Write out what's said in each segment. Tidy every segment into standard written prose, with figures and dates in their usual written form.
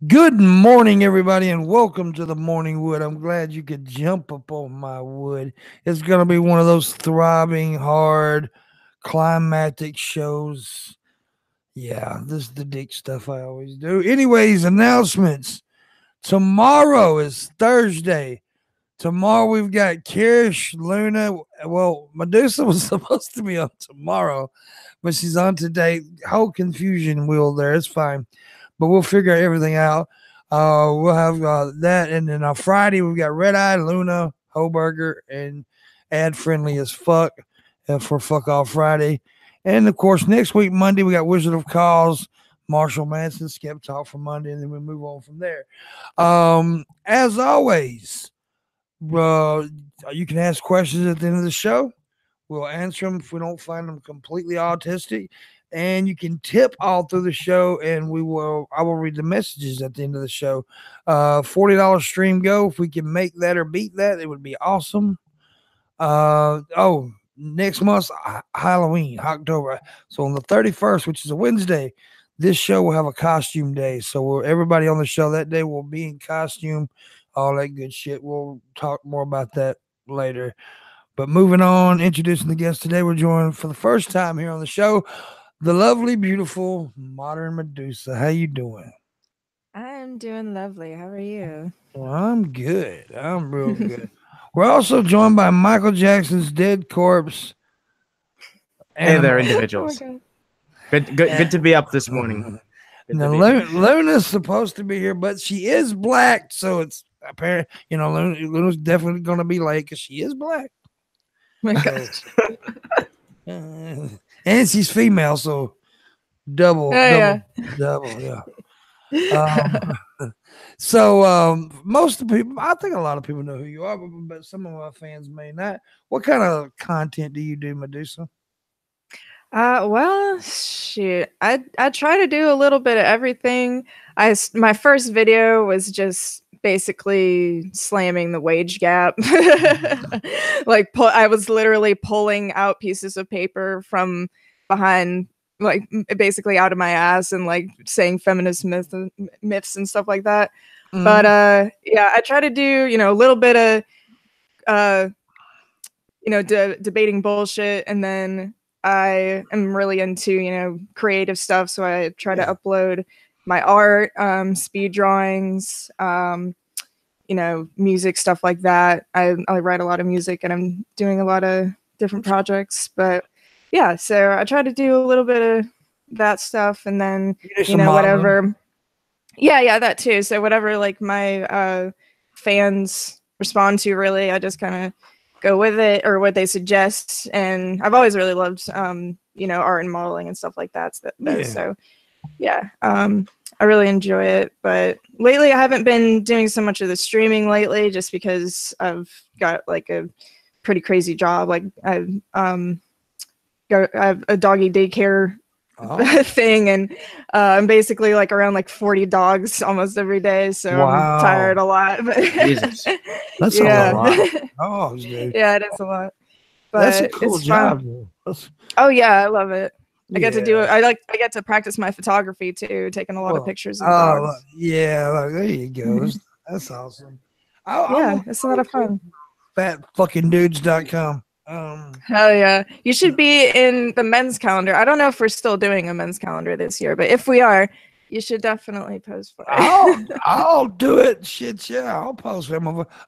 Good morning, everybody, and welcome to the Morning Wood. I'm glad you could jump up on my wood. It's going to be one of those throbbing, hard, climactic shows. Yeah, this is the dick stuff I always do. Anyways, announcements. Tomorrow is Thursday. Tomorrow we've got Kirish, Luna. Well, Medusa was supposed to be on tomorrow, but she's on today. Whole confusion wheel there. It's fine, but we'll figure everything out. We'll have that, and then on Friday we've got Red Eye, Luna, Hoburger, and ad friendly as fuck for Fuck Off Friday. And of course, next week Monday we got Wizard of Cause, Marshall Manson, Skep Talk for Monday, and then we move on from there. As always, you can ask questions at the end of the show. We'll answer them if we don't find them completely autistic. And you can tip all through the show, and I will read the messages at the end of the show. $40 stream go. If we can make that or beat that, it would be awesome. Next month's Halloween, October. So on the 31st, which is a Wednesday, this show will have a costume day. So everybody on the show that day will be in costume, all that good shit. We'll talk more about that later. But moving on, introducing the guest today, we're joined for the first time here on the show, the lovely, beautiful, modern Medusa. How you doing? I'm doing lovely. How are you? Well, I'm good. I'm real good. We're also joined by Michael Jackson's dead corpse. Hey there, Oh individuals. my god. Good to be up this morning. Now, Luna's supposed to be here, but she is black, so it's apparent. Luna's definitely going to be late because she is black. Oh my gosh. And she's female, so double, yeah. yeah. So most of the people, I think a lot of people know who you are, but some of our fans may not. What kind of content do you do, Medusa? Well, shoot. I try to do a little bit of everything. My first video was just basically slamming the wage gap. I was literally pulling out pieces of paper from behind, like basically out of my ass, and like saying feminist myths and stuff like that. Mhm. But yeah, I try to do a little bit of debating bullshit, and then I am really into creative stuff, so I try to upload my art, speed drawings, music, stuff like that. I write a lot of music, and I'm doing a lot of different projects. But yeah, so I try to do a little bit of that stuff, and then whatever. Yeah, that too. So whatever like my fans respond to, really, I just kind of go with it or what they suggest. And I've always really loved art and modeling and stuff like that. So yeah, I really enjoy it. But lately I haven't been doing so much of the streaming lately, just because I've got like a pretty crazy job. Like I have a doggy daycare thing, and I'm basically like around like 40 dogs almost every day, so I'm tired a lot. But Jesus. That's a lot. Oh, dude. Yeah, it is a lot, but That's a cool it's job. Oh yeah, I love it. I get to do it. I get to practice my photography too, taking a lot of pictures of dogs. Yeah, there you go. That's awesome. It's a lot of fun. Fatfuckingdudes.com. Hell yeah. You should be in the men's calendar. I don't know if we're still doing a men's calendar this year, but if we are, you should definitely post for it. I'll do it. Shit, yeah. I'll post it.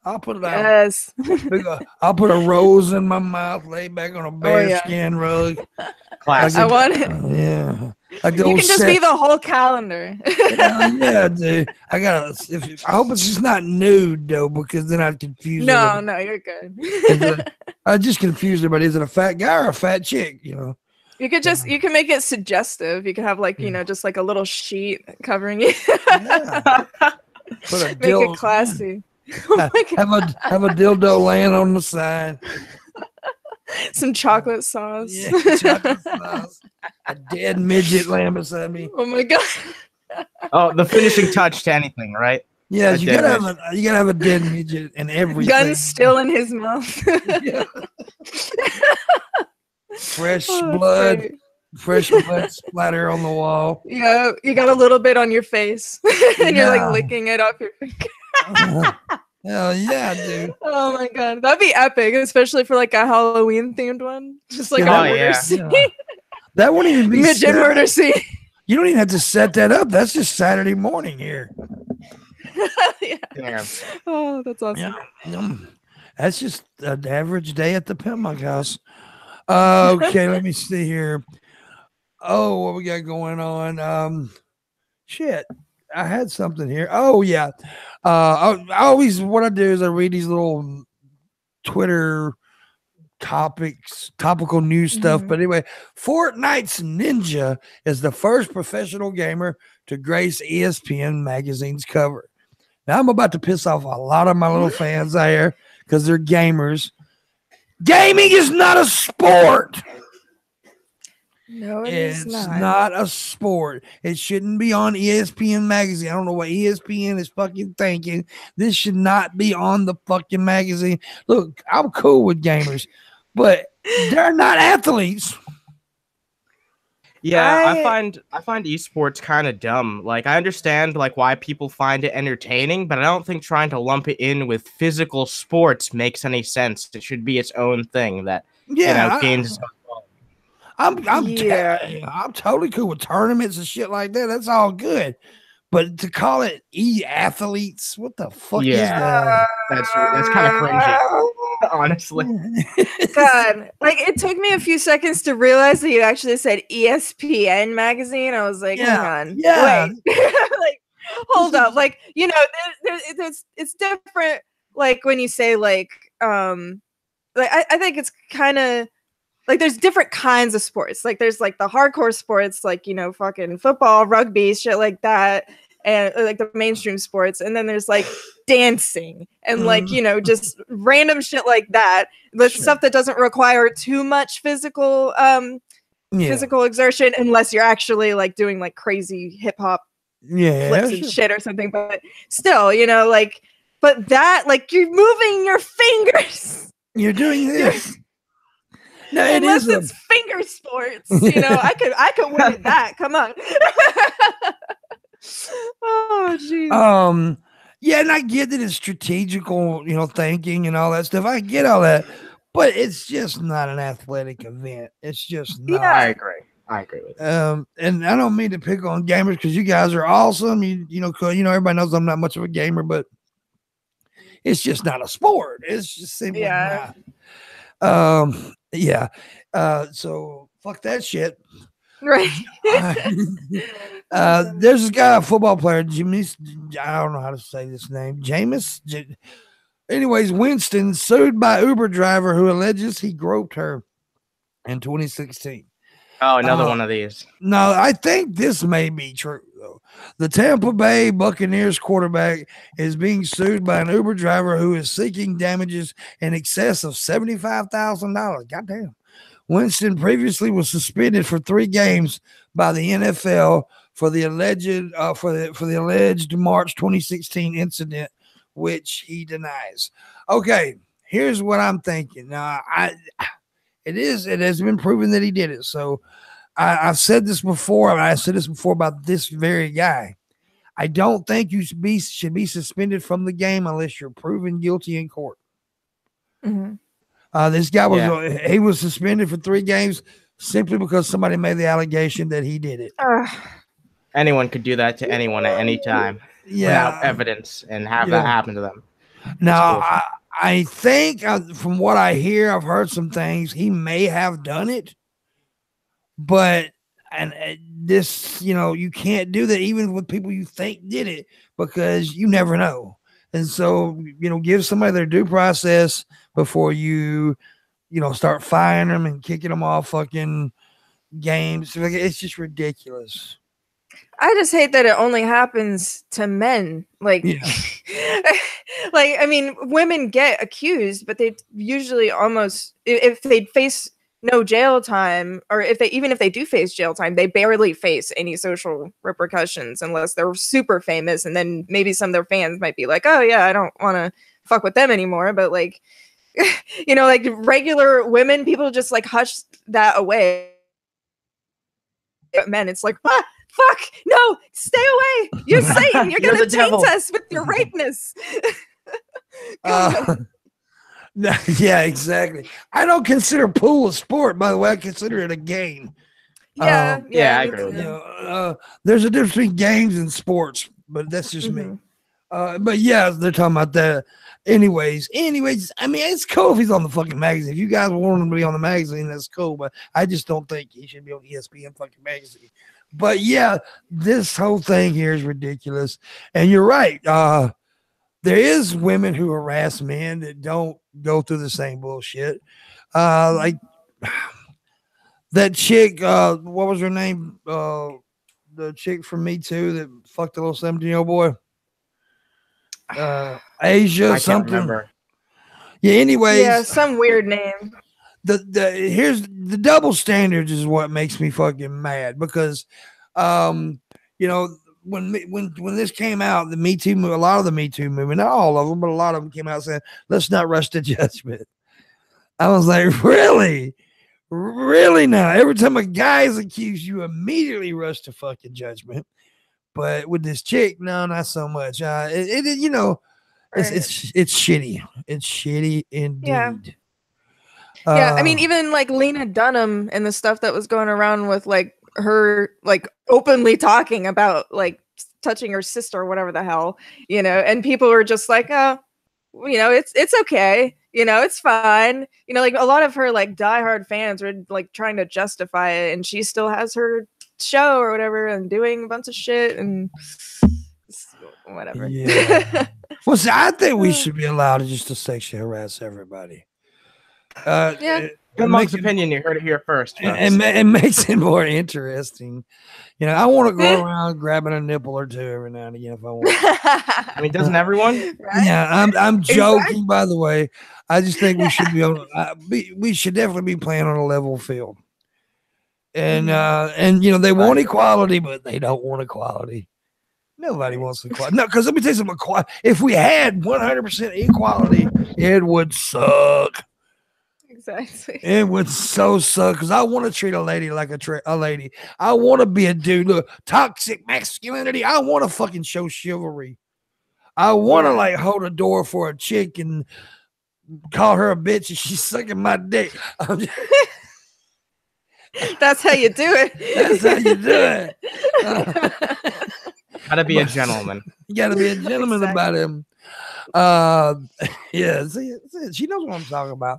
I'll put it out. Yes. I'll put a rose in my mouth, lay back on a bear skin rug. Classic. I want it. Yeah. Like you can just be the whole calendar. Yeah, dude. I hope it's just not nude though, because then I'd confuse. No, you're good. I just confused everybody. Is it a fat guy or a fat chick? You can make it suggestive. You can have like just like a little sheet covering it. Make it classy. Have a dildo laying on the side. Some chocolate sauce. Yeah, chocolate sauce. A dead midget laying beside me. Oh my god. Oh, the finishing touch to anything, right? Yeah, you gotta have a dead midget and everything. Gun still in his mouth. Fresh blood. fresh blood splatter on the wall. Yeah, you got a little bit on your face, and you're like licking it off your finger. Hell yeah, dude. Oh my god, that'd be epic, especially for like a Halloween themed one. Just like Yeah, a murder scene. Yeah. That wouldn't even be midget murder scene. You don't even have to set that up. That's just Saturday morning here. Yeah. Oh, that's awesome. Yeah. That's just an average day at the Pimpmunk house. Okay, let me see here. Oh, what we got going on? Shit. I had something here. Oh yeah. I always what I do is I read these little Twitter topical news stuff. But anyway, Fortnite's Ninja is the first professional gamer to grace ESPN magazine's cover. Now I'm about to piss off a lot of my little fans out here because they're gamers. Gaming is not a sport. No, it's not a sport. It shouldn't be on ESPN magazine. I don't know what ESPN is fucking thinking. This should not be on the fucking magazine. Look, I'm cool with gamers, but they're not athletes. Yeah, I find esports kind of dumb. Like, I understand like why people find it entertaining, but I don't think trying to lump it in with physical sports makes any sense. It should be its own thing that gains. I'm totally cool with tournaments and shit like that. That's all good. But to call it athletes, what the fuck is that? That's kind of cringy, honestly. God, like it took me a few seconds to realize that you actually said ESPN magazine. I was like, hang on, wait, like hold up, like it's different. Like when you say like I think it's kind of. Like there's different kinds of sports. Like there's like the hardcore sports, like, fucking football, rugby, shit like that. And like the mainstream sports. And then there's like dancing and like, just random shit like that. The stuff that doesn't require too much physical exertion unless you're actually like doing like crazy hip hop flips and shit or something. But still, but that like you're moving your fingers. You're doing this. No, unless it's finger sports, I could win at that. Come on. Oh, jeez. Yeah, and I get that it's strategical, thinking and all that stuff. I get all that, but it's just not an athletic event. It's just not. Yeah, I agree with that. And I don't mean to pick on gamers because you guys are awesome. Everybody knows I'm not much of a gamer, but it's just not a sport. It's just simply not. Yeah. So fuck that shit. Right. There's this guy, a football player, Jimmy. I don't know how to say this name. Jameis. Anyways, Winston sued by Uber driver who alleges he groped her in 2016. Oh, another one of these. No, I think this may be true, though. The Tampa Bay Buccaneers quarterback is being sued by an Uber driver who is seeking damages in excess of $75,000. Goddamn. Winston previously was suspended for 3 games by the NFL for the alleged March 2016 incident, which he denies. Okay, here's what I'm thinking. Now, it has been proven that he did it. So I've said this before. I said this before about this very guy. I don't think you should be suspended from the game unless you're proven guilty in court. Mm-hmm. This guy was suspended for 3 games simply because somebody made the allegation that he did it. Anyone could do that to anyone at any time without evidence and have that happen to them. Now, I think from what I hear, I've heard some things he may have done it, but this, you can't do that even with people you think did it because you never know. And so, give somebody their due process before you, start firing them and kicking them off fucking games. It's just ridiculous. I just hate that it only happens to men. Like, like, I mean, women get accused, but they usually almost, if they face no jail time, or if they do face jail time, they barely face any social repercussions unless they're super famous. And then maybe some of their fans might be like, oh yeah, I don't want to fuck with them anymore. But like, like regular women, people just like hush that away. But men, it's like, ah, fuck, no, stay away. You're Satan. You're gonna taint us with your rapeness. Yeah, exactly. I don't consider pool a sport, by the way. I consider it a game. Yeah, I agree. You know, there's a difference between games and sports, but that's just me. But yeah, they're talking about that. Anyways, I mean, it's cool if he's on the fucking magazine. If you guys want him to be on the magazine, that's cool. But I just don't think he should be on ESPN fucking magazine. But yeah, this whole thing here is ridiculous. And you're right. There is women who harass men that don't go through the same bullshit. Like that chick, what was her name? The chick from Me Too that fucked the little 17-year-old boy. Asia something. Remember. Yeah, anyways. Yeah, some weird name. Here's the double standards is what makes me fucking mad because you know, when this came out, the Me Too, a lot of the Me Too movement, not all of them, but a lot of them came out saying, let's not rush to judgment. I was like, really? Really now? Every time a guy is accused, you immediately rush to fucking judgment. But with this chick, no, not so much. You know, it's shitty. It's shitty indeed. Yeah. Yeah, I mean, even like Lena Dunham and the stuff that was going around with like her like openly talking about like touching her sister or whatever the hell, you know, and people were just like, oh, you know, it's okay, you know, it's fine, you know, like a lot of her like diehard fans were like trying to justify it, and she still has her show or whatever and doing a bunch of shit and whatever. Yeah. Well, see, I think we should be allowed to just to sexually harass everybody. Yeah. Pimpmunk's opinion, you heard it here first. And it makes it more interesting. You know, I want to go around grabbing a nipple or two every now and again if I want. I mean, doesn't everyone? Right? Yeah, I'm joking, by the way. I just think we should be on. We should definitely be playing on a level field. And you know, they want equality, but they don't want equality. Nobody wants equality. No, because let me tell you something. If we had 100% equality, it would suck. Exactly. It would so suck because I want to treat a lady like a lady. I want to be a dude. Look, toxic masculinity. I want to fucking show chivalry. I want to like hold a door for a chick and call her a bitch and she's sucking my dick. That's how you do it. That's how you do it. Gotta be a gentleman. You gotta be a gentleman about him. Yeah, see, she knows what I'm talking about.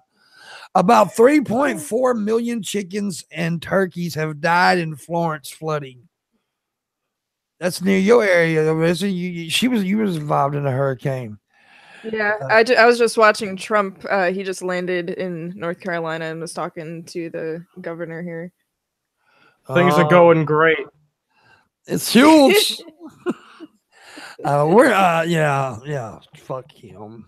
About 3.4 million chickens and turkeys have died in Florence flooding. That's near your area. You was involved in a hurricane. Yeah, I was just watching Trump. He just landed in North Carolina and was talking to the governor here. Things are going great. It's huge. Yeah. Fuck him.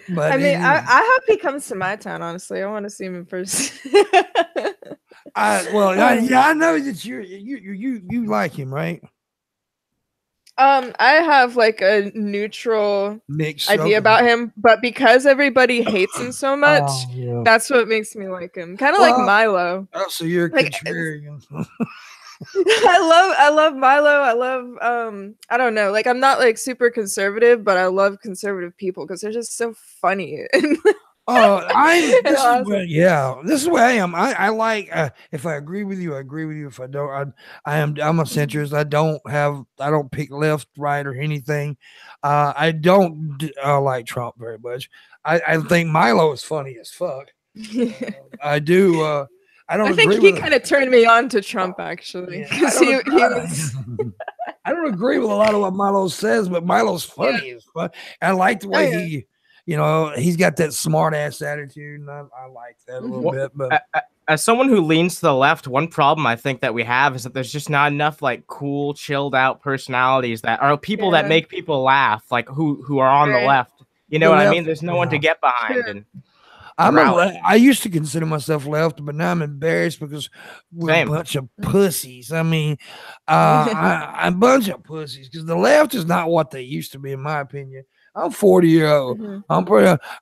But I mean, I hope he comes to my town. Honestly, I want to see him in person. I know that you like him, right? I have like a neutral mixed idea about him, but because everybody hates him so much, that's what makes me like him. Kind of like Milo. Oh, so you're a contrarian. I love Milo. I love I don't know, like I'm not like super conservative, but I love conservative people because they're just so funny. This is where I am. I like if I agree with you, I agree with you. If I don't, I'm a centrist. I don't pick left, right, or anything. I don't like Trump very much. I think Milo is funny as fuck. I do. I think he kind of turned me on to Trump, actually. I don't agree with a lot of what Milo says, but Milo's funny as fuck. I like the way he, you know, he's got that smart ass attitude, and I like that a little bit. But as someone who leans to the left, one problem I think that we have is that there's just not enough like cool, chilled out personalities that are people that make people laugh, like who are on the left. You know what I mean? There's no one to get behind. And I used to consider myself left, but now I'm embarrassed because we're a bunch of pussies. I mean, I'm a bunch of pussies because the left is not what they used to be, in my opinion. I'm 40-year-old.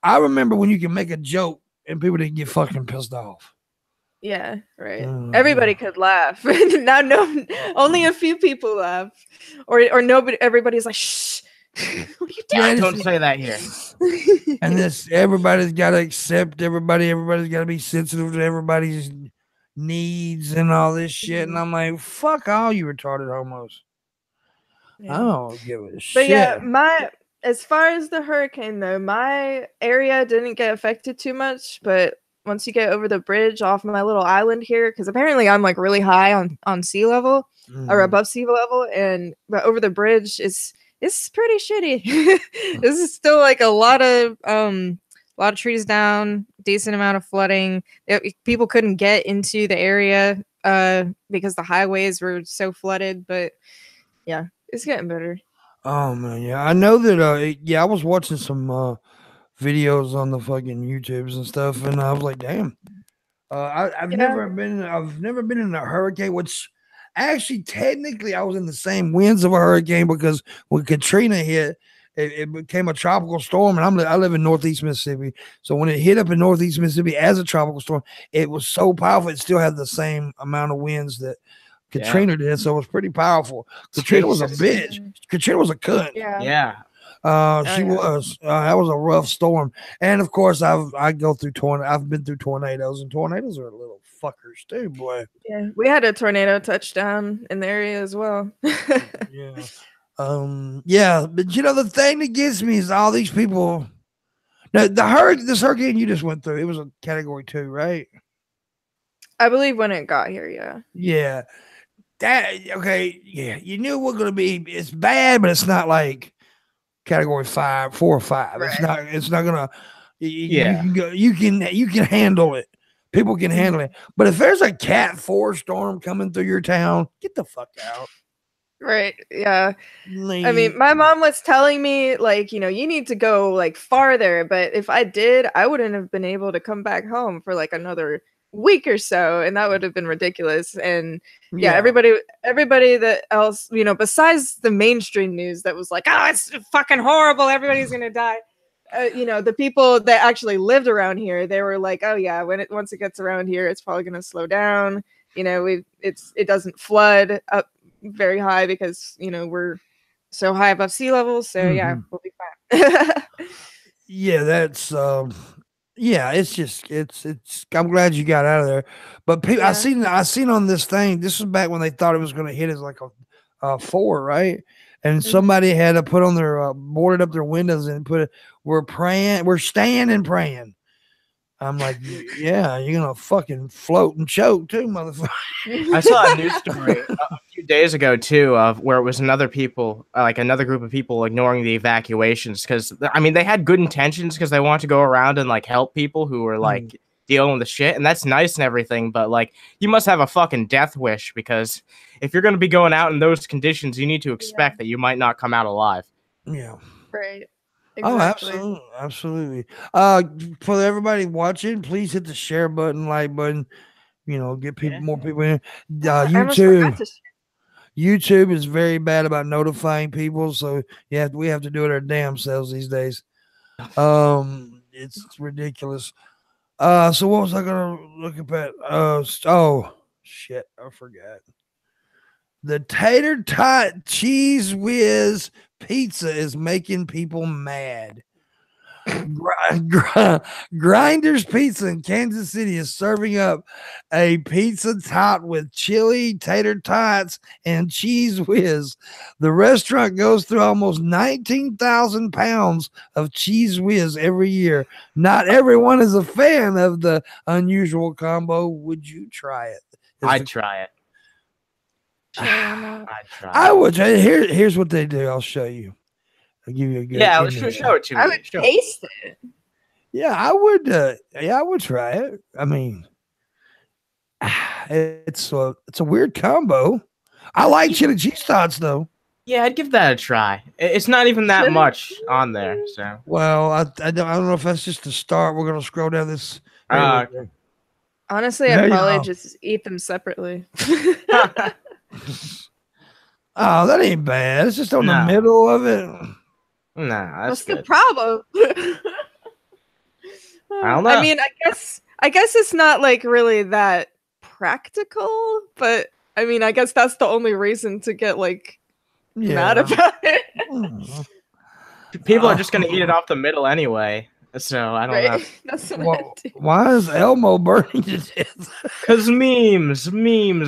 I remember when you can make a joke and people didn't get fucking pissed off. Yeah, right. Everybody could laugh. Now, no, only a few people laugh, or nobody. Everybody's like, "Shh, what are you doing?" Yeah, don't say that here. And everybody's got to accept everybody. Everybody's got to be sensitive to everybody's needs and all this shit. And I'm like, fuck all you retarded homos. Yeah. I don't give a shit. But yeah, as far as the hurricane though, my area didn't get affected too much, but once you get over the bridge off my little island here, because apparently I'm like really high on sea level or above sea level, but over the bridge it's pretty shitty. This is still like a lot of trees down, decent amount of flooding. People couldn't get into the area because the highways were so flooded, but yeah, it's getting better. Oh man, yeah, I know that. I was watching some videos on the fucking YouTubes and stuff, and I was like, damn. I've never been in a hurricane, which actually technically I was in the same winds of a hurricane because when Katrina hit, it became a tropical storm, and I live in Northeast Mississippi. So when it hit up in Northeast Mississippi as a tropical storm, it was so powerful. It still had the same amount of winds that Katrina did, so it was pretty powerful. Katrina was a bitch. Katrina was a cunt. Yeah. She was. That was a rough storm, and of course, I've been through tornadoes, and tornadoes are little fuckers too, boy. Yeah, we had a tornado touchdown in the area as well. Yeah. Yeah, but the thing that gets me is all these people. Now, this hurricane you just went through, it was a category 2, right? I believe when it got here, yeah. Yeah. Yeah. You knew it was gonna be. It's bad, but it's not like category 5, 4 or 5. Right. It's not gonna. You can handle it. People can handle it. But if there's a Cat 4 storm coming through your town, get the fuck out. Right. Yeah. I mean, my mom was telling me like, you need to go like farther, but if I did, I wouldn't have been able to come back home for like another week or so, and that would have been ridiculous. And everybody that else, besides the mainstream news that was like, oh, it's fucking horrible, everybody's gonna die. The people that actually lived around here, they were like, oh yeah, once it gets around here, it's probably gonna slow down. It doesn't flood up very high because we're so high above sea level. So yeah, we'll be fine. Yeah, that's it's just it's I'm glad you got out of there. But people, I seen on this thing, this was back when they thought it was going to hit as like a 4, right? And somebody had to put on their boarded up their windows and we're staying and praying. I'm like, yeah, you're gonna fucking float and choke too, motherfucker. I saw a news story a few days ago too, of where it was another group of people ignoring the evacuations because they had good intentions because they wanted to go around and like help people who were like dealing with the shit, and that's nice and everything, but like you must have a fucking death wish because if you're gonna be going out in those conditions, you need to expect that you might not come out alive. Yeah. Right. Exactly. Oh, absolutely. For everybody watching, please hit the share button, like button. Get more people in. YouTube is very bad about notifying people, so we have to do it our damn selves these days. It's ridiculous. So what was I gonna look at? Oh shit, I forgot. The tater tot cheese whiz pizza is making people mad. Grinders Pizza in Kansas City is serving up a pizza tot with chili, tater tots, and cheese whiz. The restaurant goes through almost 19,000 pounds of cheese whiz every year. Not everyone is a fan of the unusual combo. Would you try it? I'd try it. I'd try. I would. Here's what they do. I'll show you. I'll give you a good. Yeah, show it to me. I would taste it. Yeah, I would. I would try it. I mean, it's a weird combo. I like chili cheese tots though. Yeah, I'd give that a try. It's not even that much on there. So well, I don't know if that's just the start. We're gonna scroll down this. Honestly, I'd probably just eat them separately. Oh, that ain't bad. It's just on the middle of it. Nah, what's the problem? I don't know. I mean, I guess it's not like really that practical, but I mean, I guess that's the only reason to get like mad about it. People are just gonna eat it off the middle anyway, so I don't know. That's what why is Elmo burning to death? Cause memes,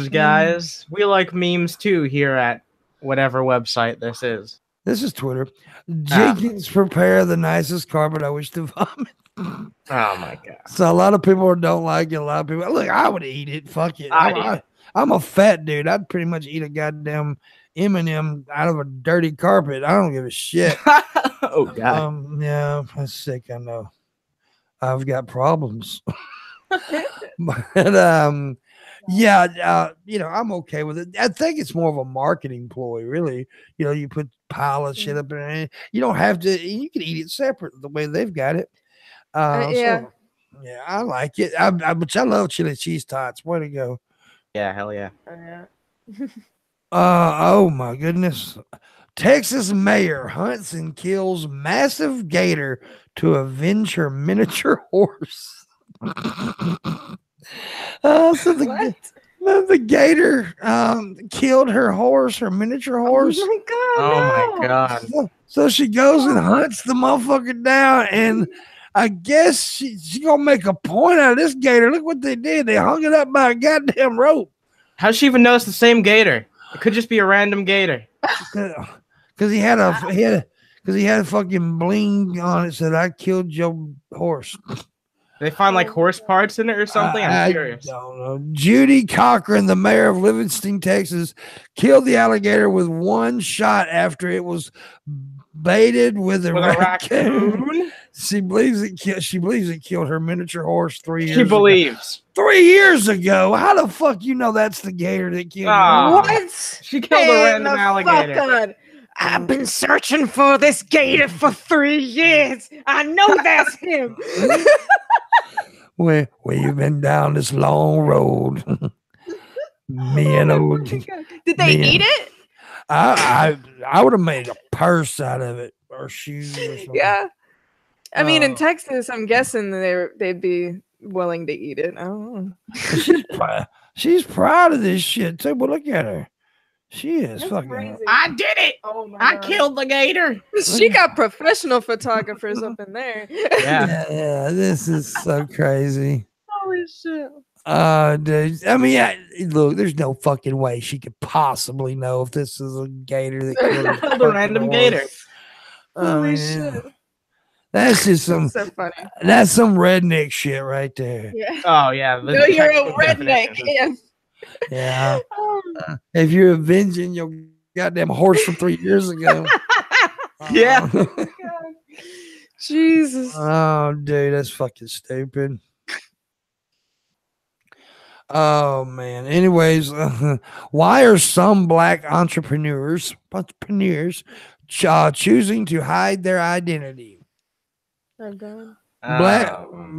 guys. We like memes too here at whatever website this is. This is Twitter. Jenkins prepare the nicest carpet. I wish to vomit. Oh my god! So a lot of people don't like it. A lot of people look. I would eat it. Fuck it. I'm a fat dude. I'd pretty much eat a goddamn M&M out of a dirty carpet. I don't give a shit. Oh god. Yeah, that's sick. I know. I've got problems. But yeah, I'm okay with it. I think it's more of a marketing ploy, really. You put pile of shit up in there. You don't have to. You can eat it separate the way they've got it. Yeah, I like it. But I love chili cheese tots. Way to go. Yeah, hell yeah. Oh my goodness. Texas mayor hunts and kills massive gator to avenge her miniature horse. So the gator killed her horse, her miniature horse. Oh my god. So she goes and hunts the motherfucker down, and I guess she's gonna make a point out of this gator. Look what they did. They hung it up by a goddamn rope. How'd she even know it's the same gator? It could just be a random gator. Because he had a fucking bling on it said, "I killed your horse." They find like horse parts in it or something? I'm curious. I don't know. Judy Cochran, the mayor of Livingston, Texas, killed the alligator with one shot after it was baited with a raccoon. She believes it killed her miniature horse 3 years ago. She believes. 3 years ago. How the fuck you know that's the gator that killed her? What? She killed a random alligator. Fuck on. I've been searching for this gator for 3 years. I know that's him. Where you've been down this long road. Me and old. Did they eat it? I would have made a purse out of it or shoes or something. Yeah. I mean, in Texas, I'm guessing they'd be willing to eat it. I don't know. She's proud of this shit too. But look at her. She is That's fucking. crazy. I did it. Oh my I God. killed the gator. She got professional photographers up in there. Yeah, this is so crazy. Holy shit. Dude. I mean, look, there's no fucking way she could possibly know if this is a gator that killed A random gator. Holy shit. That's just So funny. That's some redneck shit right there. Yeah. Oh yeah. No, you're a redneck. Yeah. If you're avenging your goddamn horse from 3 years ago. Yeah. Jesus. Oh, dude, that's fucking stupid. Oh man. Anyways, why are some black entrepreneurs choosing to hide their identity? Oh God.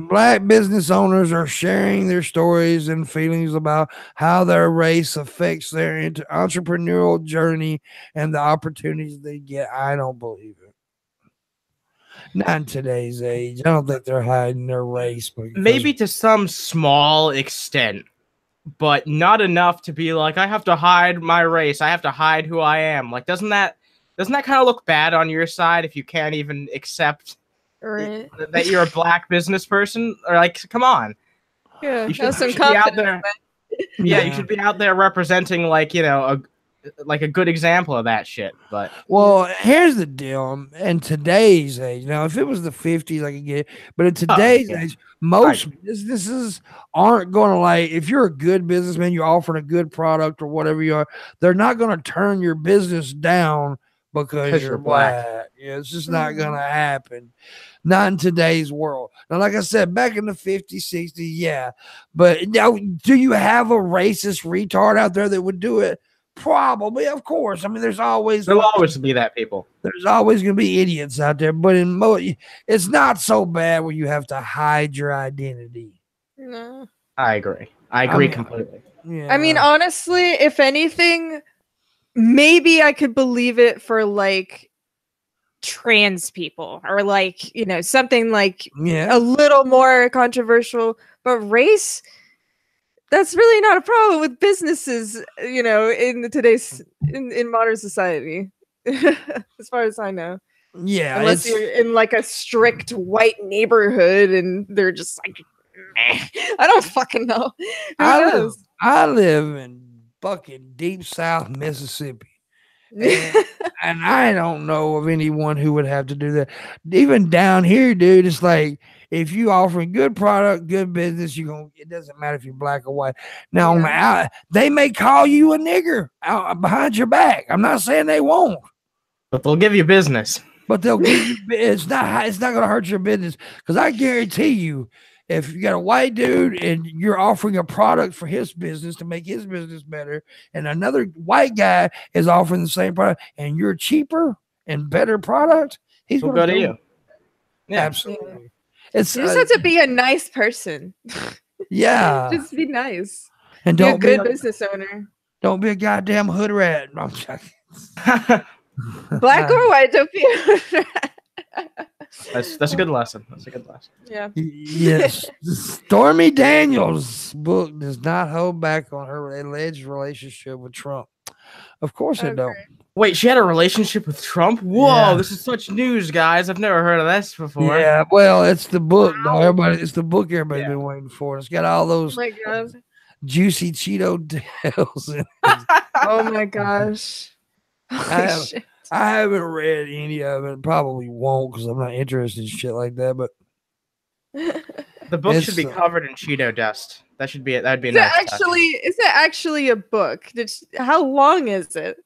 Black business owners are sharing their stories and feelings about how their race affects their entrepreneurial journey and the opportunities they get. I don't believe it. Not in today's age. I don't think they're hiding their race. Maybe to some small extent, but not enough to be like, I have to hide my race. I have to hide who I am. Like, doesn't that kind of look bad on your side if you can't even accept that you're a black business person? Or like, come on. Yeah, you should be out there. Yeah, you should be out there representing like, a good example of that shit. But here's the deal. In today's age, now if it was the 50s, I could get it, but in today's age, most businesses aren't going to, like, if you're a good businessman, you're offering a good product or whatever you are, they're not going to turn your business down because you're black. Yeah, it's just not going to happen. Not in today's world. Now, like I said, back in the 50s, 60s, yeah. But now, do you have a racist retard out there that would do it? Probably, of course. I mean, there'll always be that people. There's always going to be idiots out there. But it's not so bad where you have to hide your identity. No. I agree completely. Yeah. I mean, honestly, if anything, maybe I could believe it for like trans people or like, something like a little more controversial, but race, that's really not a problem with businesses, in today's in modern society, as far as I know. Yeah, unless you're in like a strict white neighborhood and they're just like, I don't fucking know. Who knows? I live in fucking deep South Mississippi. And I don't know of anyone who would have to do that. Even down here, dude, it's like if you offering good product, good business, it doesn't matter if you're black or white. Now, they may call you a nigger out behind your back. I'm not saying they won't, but they'll give you business. But they'll give you. It's not going to hurt your business, because I guarantee you, if you got a white dude and you're offering a product for his business to make his business better, and another white guy is offering the same product and you're cheaper and better product, he's going to go to you. Yeah, absolutely. You just have to be a nice person. Yeah, just be nice. And don't be a good business owner. Don't be a goddamn hood rat. No, I'm joking. Black or white, don't be a hood rat. That's a good lesson. That's a good lesson. Yeah. Yes. Stormy Daniels' book does not hold back on her alleged relationship with Trump. Of course it don't. Wait, she had a relationship with Trump? Whoa, This is such news, guys. I've never heard of this before. Yeah, well, it's the book, though. It's the book everybody's been waiting for. It's got all those juicy Cheeto tales in it. Oh my gosh. I haven't read any of it. Probably won't, because I'm not interested in shit like that. But the book should be covered in Cheeto dust. That should be it. That'd be is it actually a book? How long is it?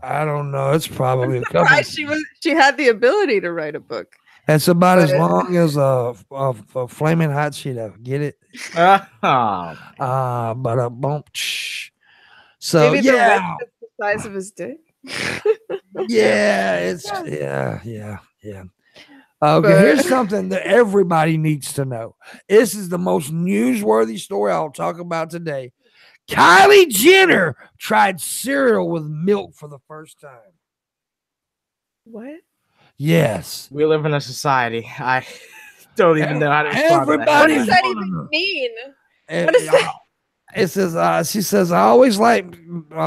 I don't know. It's probably a couple. She had the ability to write a book. That's about as long as a flaming hot Cheeto. Get it? Bump. So maybe the size of his dick. Yeah. Okay, here's something that everybody needs to know. This is the most newsworthy story I'll talk about today. Kylie Jenner tried cereal with milk for the first time. What? Yes. We live in a society. I don't even know how to respond to that. What does that even mean? What is that? It says, she says, I always like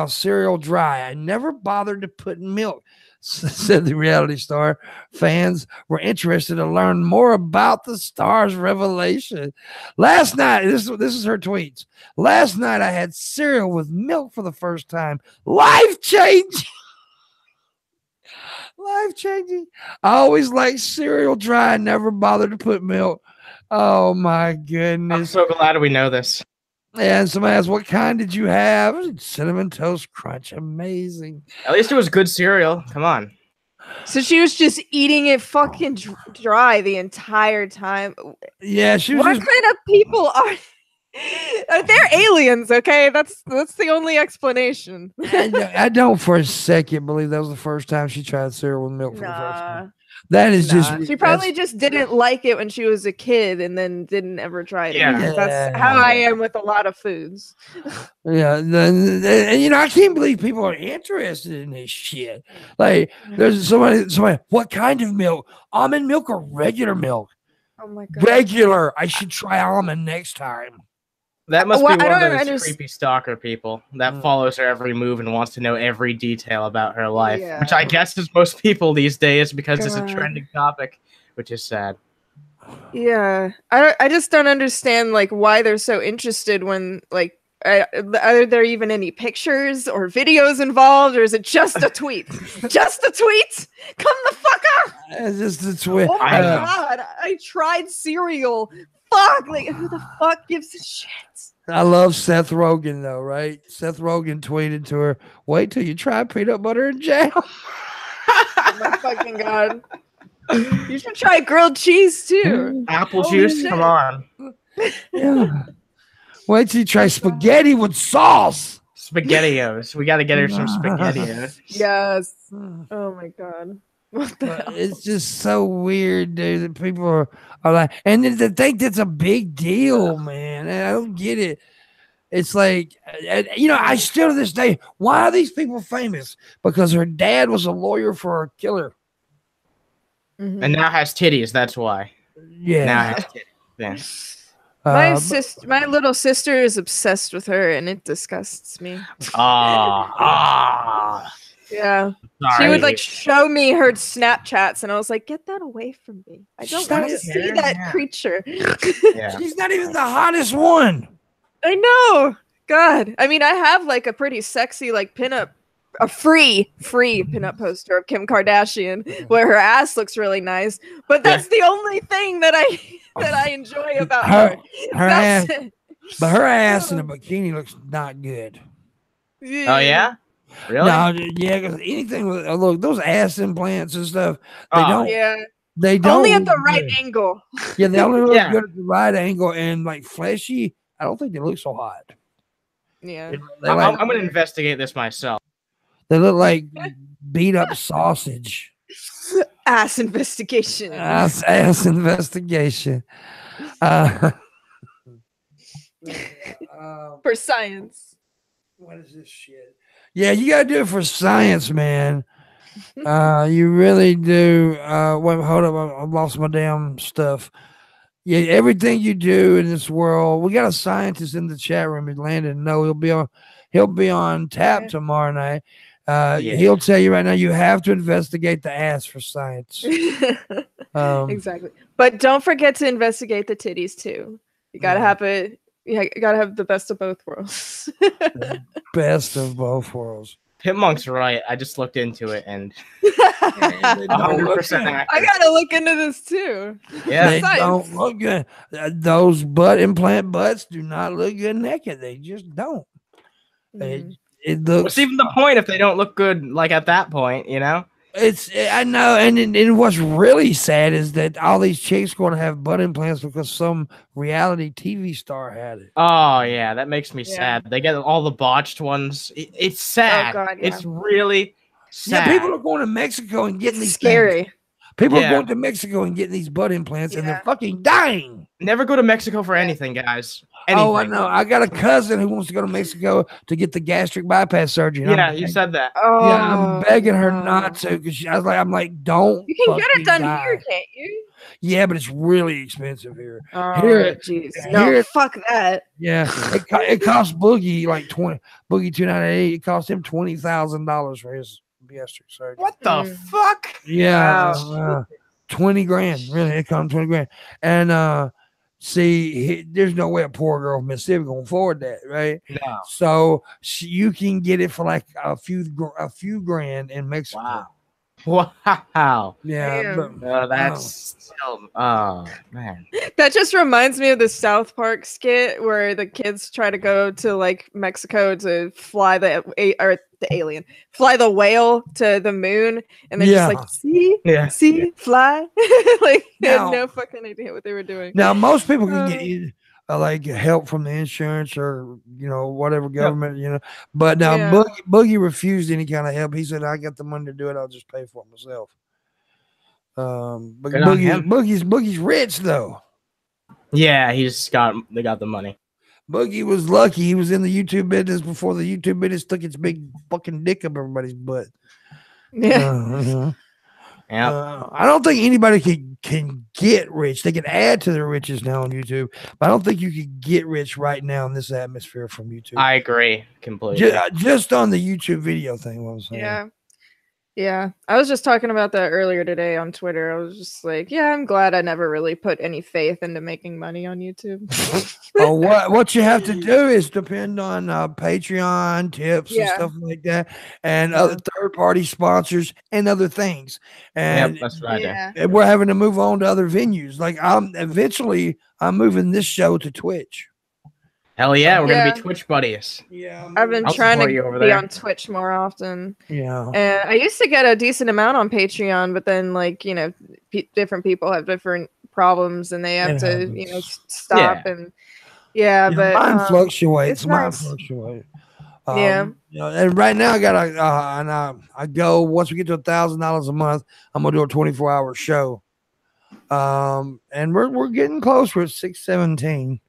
cereal dry. I never bothered to put milk, said the reality star. Fans were interested to learn more about the star's revelation. Last night, this is her tweets. Last night, I had cereal with milk for the first time. Life-changing. Life-changing. I always liked cereal dry. I never bothered to put milk. Oh, my goodness. I'm so glad we know this. And somebody asked, what kind did you have? Cinnamon Toast Crunch. Amazing. At least it was good cereal. Come on. So she was just eating it fucking dry the entire time. Yeah, she was. What kind of people are they're aliens, okay? That's the only explanation. I don't for a second believe that was the first time she tried cereal with milk for the first time. That is just. She probably just didn't like it when she was a kid and then didn't ever try it. Yeah. That's how I am with a lot of foods. Yeah. And I can't believe people are interested in this shit. Like, there's somebody, what kind of milk? Almond milk or regular milk? Oh my God. Regular. I should try almond next time. That must be one of those creepy stalker people that follows her every move and wants to know every detail about her life, which I guess is most people these days because it's a trending topic, which is sad. Yeah, I just don't understand why they're so interested when are there even any pictures or videos involved, or is it just a tweet? Just a tweet? Come the fuck up! It's just a tweet. Oh my God, I tried cereal. Fuck, who the fuck gives a shit? I love Seth Rogen though, right? Seth Rogen tweeted to her, "Wait till you try peanut butter and jam." Oh my fucking God! You should try grilled cheese too. Apple juice, shit. Come on. Yeah. Wait till you try spaghetti with sauce. SpaghettiOs. We got to get her some SpaghettiOs. Yes. Oh my God. What the hell? It's just so weird, dude, that people are like, and they think that's a big deal, man. And I don't get it. It's like, I still to this day, why are these people famous? Because her dad was a lawyer for a killer. Mm-hmm. And now has titties, that's why. Yeah. Now has titties. Yeah. My little sister is obsessed with her, and it disgusts me. Yeah. Sorry. She would like show me her Snapchats, and I was like, "Get that away from me! I don't want to see that creature." Yeah. She's not even the hottest one. I know. God, I mean, I have like a pretty sexy like pinup, a free pinup poster of Kim Kardashian where her ass looks really nice, but that's the only thing that I enjoy about her. Her ass, but her ass in a bikini looks not good. Oh yeah. Really? No, yeah, because anything with look, those ass implants and stuff, they don't. Yeah. They don't only at the right angle. Yeah, they only look good at the right angle and like fleshy. I don't think they look so hot. Yeah. I'm gonna investigate this myself. They look like beat up sausage. Ass investigation. Ass investigation. For science. What is this shit? Yeah, you gotta do it for science, man. You really do. Wait, hold up, I lost my damn stuff. Yeah, everything you do in this world. We got a scientist in the chat room in Landon. No, he'll be on tap tomorrow night. He'll tell you right now you have to investigate the ass for science. Exactly. But don't forget to investigate the titties too. You gotta have it. You gotta have the best of both worlds. Best of both worlds. Pimpmonk's right. I just looked into it and 100%. I gotta look into this too. Yeah, they don't look good. Those butt implant butts do not look good naked. They just don't. It looks. What's even the point if they don't look good? Like at that point, you know. I know, and what's really sad is that all these chicks going to have butt implants because some reality TV star had it. Oh yeah, that makes me sad. They get all the botched ones. It's sad. Oh, God, yeah. It's really sad. Yeah, people are going to Mexico and getting these scary. Things. People are going to Mexico and getting these butt implants, and they're fucking dying. Never go to Mexico for anything, guys. Anything. Oh, I know. I got a cousin who wants to go to Mexico to get the gastric bypass surgery. Yeah, you said that. Oh, yeah, I'm begging her not to because I'm like, don't. You can get it done here, can't you? Yeah, but it's really expensive here. Oh, jeez. No, fuck that. Yeah, it costs Boogie like Boogie 298. It cost him $20,000 for his gastric surgery. What the fuck? Yeah, 20 grand. Really, it cost 20 grand. And see, there's no way a poor girl from Mississippi gonna afford that, right? No. So you can get it for like a few grand in Mexico. Wow. Yeah. But, that's still, oh man. That just reminds me of the South Park skit where the kids try to go to like Mexico to fly the whale to the moon, and they're just like, see, fly. Like they had no fucking idea what they were doing. Now most people can get like help from the insurance or whatever government, but now Boogie refused any kind of help. He said, I got the money to do it, I'll just pay for it myself. But Boogie's rich though. Yeah, they got the money. Boogie was lucky he was in the YouTube business before the YouTube business took its big fucking dick up everybody's butt. I don't think anybody can get rich. They can add to their riches now on YouTube, but I don't think you can get rich right now in this atmosphere from YouTube. I agree completely. Just on the YouTube video thing, what I'm saying. Yeah. I was just talking about that earlier today on Twitter. I was just like, I'm glad I never really put any faith into making money on YouTube. What you have to do is depend on Patreon tips and stuff like that, and other third-party sponsors and other things. And that's right. And we're having to move on to other venues. Like I'm moving this show to Twitch. Hell yeah, we're gonna be Twitch buddies. Yeah, I've been trying to be on Twitch more often. Yeah, and I used to get a decent amount on Patreon, but then different people have different problems, and they have to stop and but mine fluctuates. Fluctuate. And right now I got I go once we get to $1,000 a month, I'm gonna do a 24-hour show. And we're getting close. We're at 617.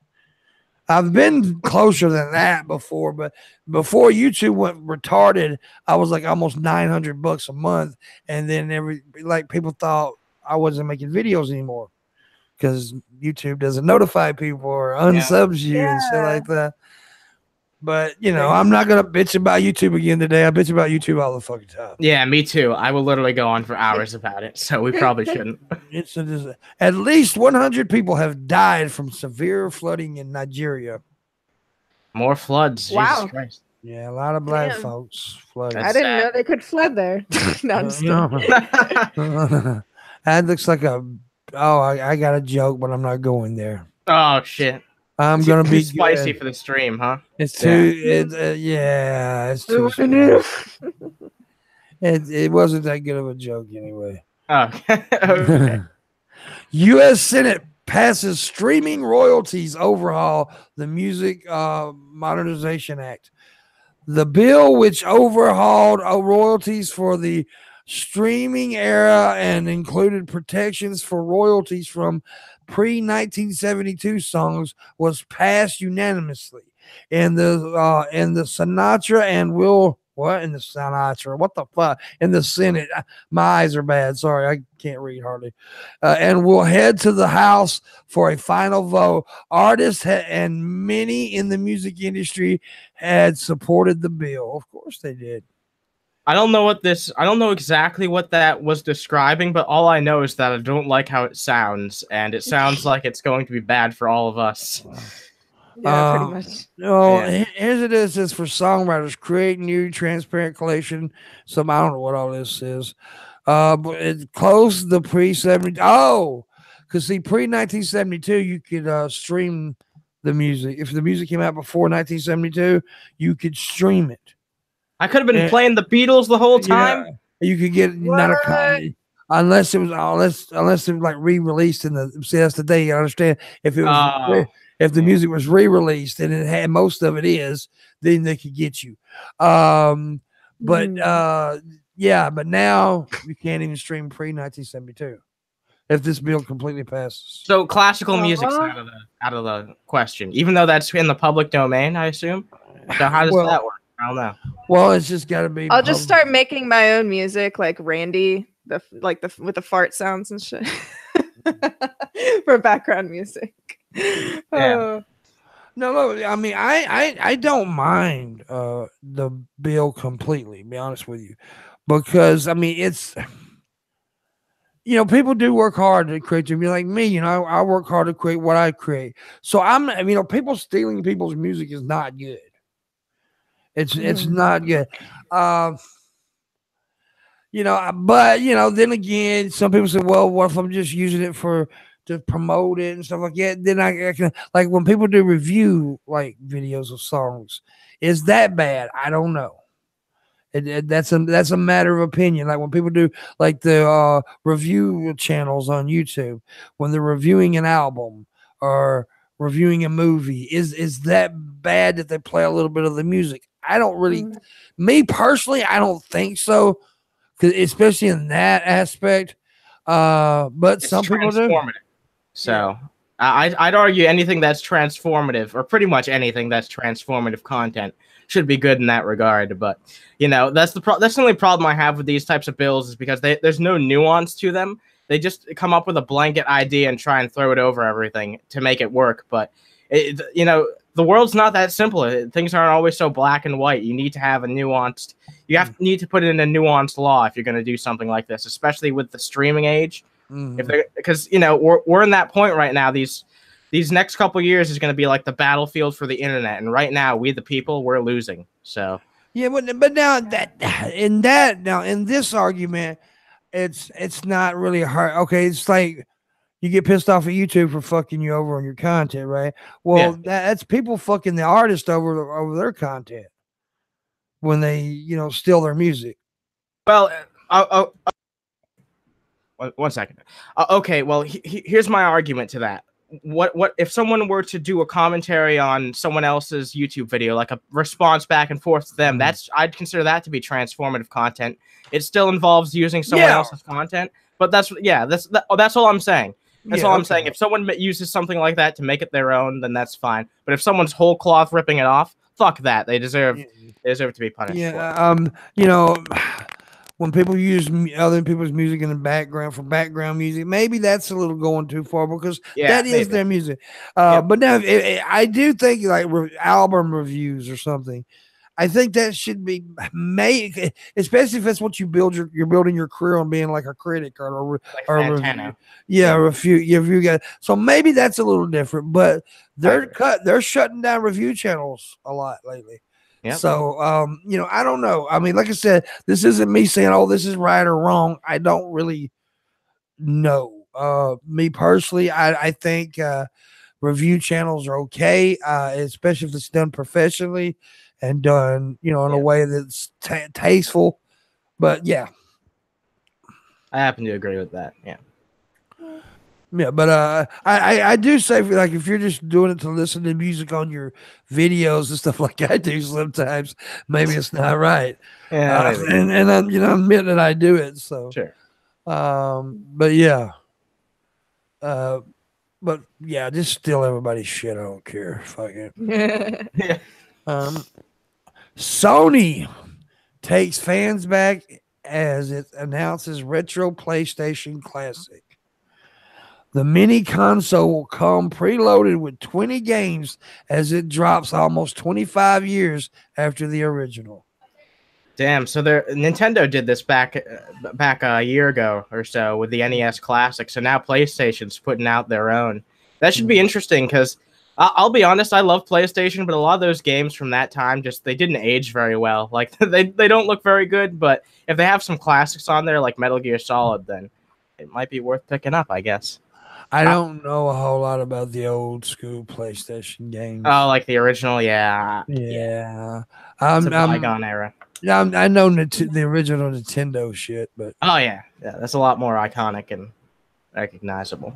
I've been closer than that before, but before YouTube went retarded, I was like almost $900 a month, and then people thought I wasn't making videos anymore. because YouTube doesn't notify people or unsubs you and shit like that. But, you know, I'm not going to bitch about YouTube again today. I bitch about YouTube all the fucking time. Yeah, me too. I will literally go on for hours about it, so we probably shouldn't. At least 100 people have died from severe flooding in Nigeria. More floods. Wow. Jesus Christ. Yeah, a lot of black folks flooded. I didn't know they could flood there. No, I'm just that looks like a... Oh, I got a joke, but I'm not going there. Oh, shit. I'm gonna be spicy good. for the stream, huh? It's too, it's too. It wasn't that good of a joke anyway. Oh, okay. U.S. Senate passes streaming royalties overhaul, the Music Modernization Act. The bill, which overhauled royalties for the streaming era and included protections for royalties from pre-1972 songs, was passed unanimously in the Sinatra and will what in the Sinatra what the fuck in the Senate. My eyes are bad, sorry, I can't read hardly, and will head to the House for a final vote. Artists and many in the music industry had supported the bill. Of course they did. I don't know exactly what that was describing, but all I know is that I don't like how it sounds, and it sounds like it's going to be bad for all of us. Yeah, pretty much. Here's it is for songwriters: create new transparent collection. I don't know what all this is. But it closed the pre-70. Oh, because see, pre-1972, you could stream the music. If the music came out before 1972, you could stream it. I could have been playing the Beatles the whole time. Yeah, you could get not a copy unless it was unless it was like re-released in the. See, that's the thing. You understand? If it was if the music was re-released and it had most of it is, then they could get you. But now you can't even stream pre-1972 if this bill completely passes. So classical music's out of the question, even though that's in the public domain, I assume. So how does that work? I don't know. Well, it's just got to be. I'll just start making my own music, like Randy, with the fart sounds and shit for background music. Yeah. No, I mean, I don't mind the bill completely. To be honest with you, because I mean, it's people do work hard to create. To be like me, I work hard to create what I create. So people stealing people's music is not good. It's not good. But then again, some people say, well, what if I'm just using it to promote it and stuff like that? Then I can, like, when people do review like videos of songs, is that bad? I don't know. That's a matter of opinion. Like when people do like the review channels on YouTube, when they're reviewing an album or reviewing a movie, is that bad that they play a little bit of the music? I don't really, me personally, I don't think so, especially in that aspect. But it's some people do. So I'd argue anything that's transformative, or pretty much anything that's transformative content, should be good in that regard. But that's the only problem I have with these types of bills, is because there's no nuance to them. They just come up with a blanket idea and try and throw it over everything to make it work. But the world's not that simple. Things aren't always so black and white. You need to have a nuanced. Need to put it in a nuanced law if you're going to do something like this, especially with the streaming age. Because we're in that point right now. These next couple years is going to be like the battlefield for the internet, and right now we the people, we're losing. So yeah, but now in this argument, it's not really hard. Okay, it's like you get pissed off at YouTube for fucking you over on your content, right? Well, that's people fucking the artist over their content when they steal their music. Well, one second. Okay, well, here's my argument to that. What if someone were to do a commentary on someone else's YouTube video, like a response back and forth to them? I'd consider that to be transformative content. It still involves using someone else's content, but that's all I'm saying. That's all I'm saying. If someone uses something like that to make it their own, then that's fine. But if someone's whole cloth ripping it off, fuck that. They deserve to be punished. Yeah, when people use other people's music in the background for background music, maybe that's a little going too far because that is their music. But now I do think like album reviews or something. I think that should be made, especially if that's what you build. You're building your career on being like a critic or a review. Yeah, review guy. So maybe that's a little different. But they're shutting down review channels a lot lately. Yep. So I don't know. I mean, like I said, this isn't me saying, oh, this is right or wrong. I don't really know. Me personally, I think review channels are okay, especially if it's done professionally and done, in a way that's tasteful. But yeah, I happen to agree with that. Yeah. Yeah, but I do say, like, if you're just doing it to listen to music on your videos and stuff like I do sometimes, maybe it's not right. Yeah, and I'm admit that I do it. So sure. But yeah. But yeah, just steal everybody's shit. I don't care. Fuck it. Yeah. Sony takes fans back as it announces retro PlayStation Classic. The mini console will come preloaded with 20 games as it drops almost 25 years after the original. Damn, so Nintendo did this back a year ago or so with the NES Classic. So now PlayStation's putting out their own. That should be interesting because I'll be honest, I love PlayStation, but a lot of those games from that time they didn't age very well. Like they don't look very good, but if they have some classics on there like Metal Gear Solid, then it might be worth picking up, I guess. I don't know a whole lot about the old school PlayStation games. Oh, like the original, yeah. It's a bygone era. Yeah, I know the original Nintendo shit, but oh yeah, that's a lot more iconic and recognizable.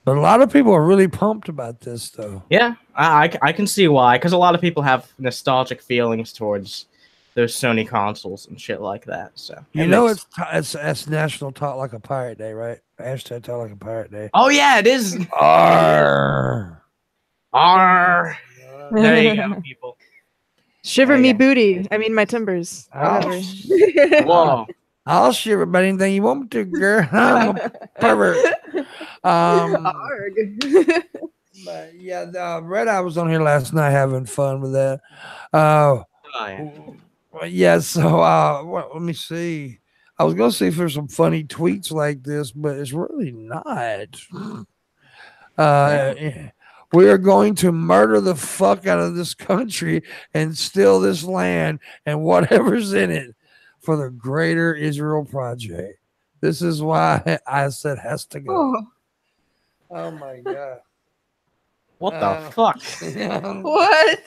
But a lot of people are really pumped about this, though. Yeah, I can see why, because a lot of people have nostalgic feelings towards those Sony consoles and shit like that. So it's National Talk Like a Pirate Day, right? Hashtag Talk Like a Pirate Day. Oh yeah, it is. Arr. Arr. There you go, people. Shiver me booty. I mean my timbers. Whoa. I'll shiver about anything you want me to, girl. I'm a pervert. But yeah, Red Eye was on here last night having fun with that. Yeah, so let me see. I was gonna see if there's some funny tweets like this, but it's really not. We are going to murder the fuck out of this country and steal this land and whatever's in it for the Greater Israel Project. This is why I said has to go. Oh my god! What the fuck? What?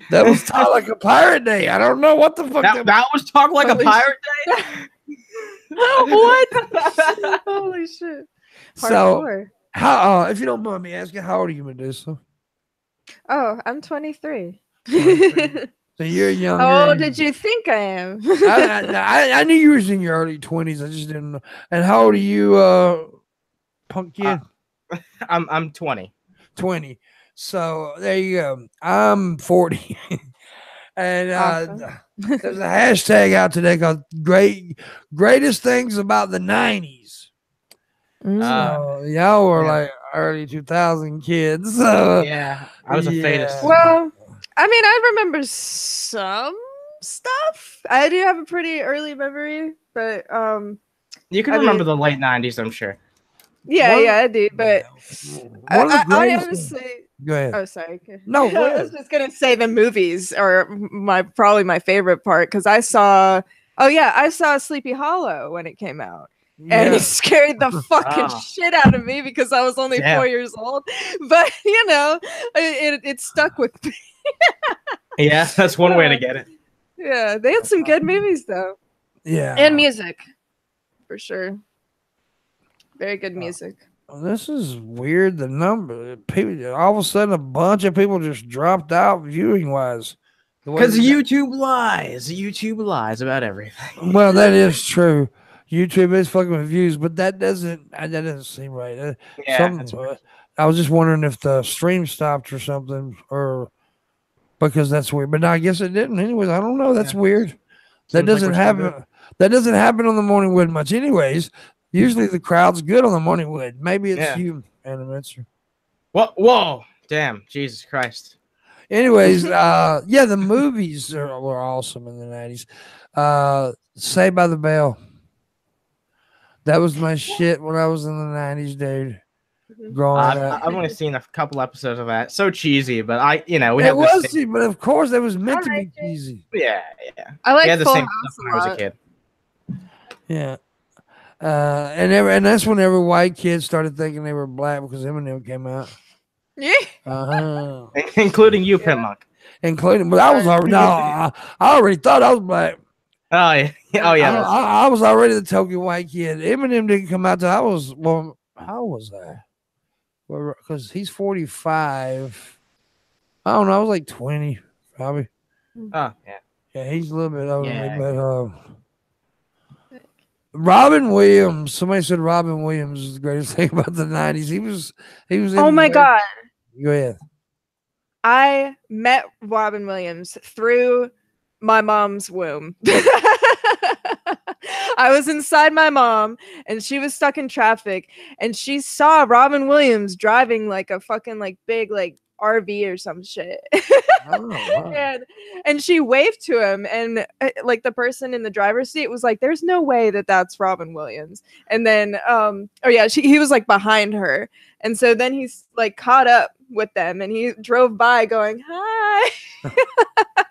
That was Talk Like a Pirate Day. I don't know what the fuck. That was Talk Like a Pirate Day. What? Holy shit! So, how? If you don't mind me asking, how old are you, Medusa? Oh, I'm 23. 23. So you're young. How old did you think I am? I knew you were in your early 20s. I just didn't know. And how old are you, punk kid? I'm 20. 20. So there you go. I'm 40. And awesome. There's a hashtag out today called greatest things about the 90s. So y'all were like early 2000 kids. So yeah, I was a fatist. Well, I mean, I remember some stuff. I do have a pretty early memory, but you can remember the late 90s, I'm sure. Yeah, I do. But I honestly, go ahead. Oh, sorry. No, I was just gonna say the movies are probably my favorite part because I saw Sleepy Hollow when it came out. Yeah. And it scared the fucking shit out of me because I was only 4 years old. But it stuck with me. Yeah, that's one way to get it. Yeah, they had some good movies though. Yeah, and music for sure. Very good music. This is weird. The number people, all of a sudden, a bunch of people just dropped out viewing wise. Because YouTube lies. YouTube lies about everything. Well, that is true. YouTube is fucking with views, but that doesn't seem right. I was just wondering if the stream stopped or something, or because that's weird. But no, I guess it didn't. Anyways, I don't know. That's weird. That doesn't happen. That doesn't happen on the Morning Wood much, anyways. Usually the crowd's good on the Morning Wood. Maybe it's you, Animator. Whoa! Damn, Jesus Christ. Anyways, yeah, the movies were awesome in the 90s. Saved by the Bell. That was my shit when I was in the 90s, dude. Growing up. I've only seen a couple episodes of that. So cheesy, but we have cheesy, but of course it was meant to be cheesy. Yeah. I like the same stuff when I was a kid. Yeah. And that's when every white kid started thinking they were black because Eminem came out. Yeah. Including you, Pimpmunk. But I was already I already thought I was black. Oh yeah. I was already the token white kid. Eminem didn't come out till I was how was I? Well, because he's 45. I don't know. I was like 20, probably. Oh yeah. Yeah, he's a little bit older than me, but Robin Williams. Somebody said Robin Williams is the greatest thing about the 90s. He was. Oh my God. Go ahead. I met Robin Williams through my mom's womb. I was inside my mom and she was stuck in traffic and she saw Robin Williams driving like a fucking like big like RV or some shit. Oh, wow. and she waved to him and like the person in the driver's seat was like, there's no way that's Robin Williams. And then he was like behind her, and so then he's like caught up with them and he drove by going, hi.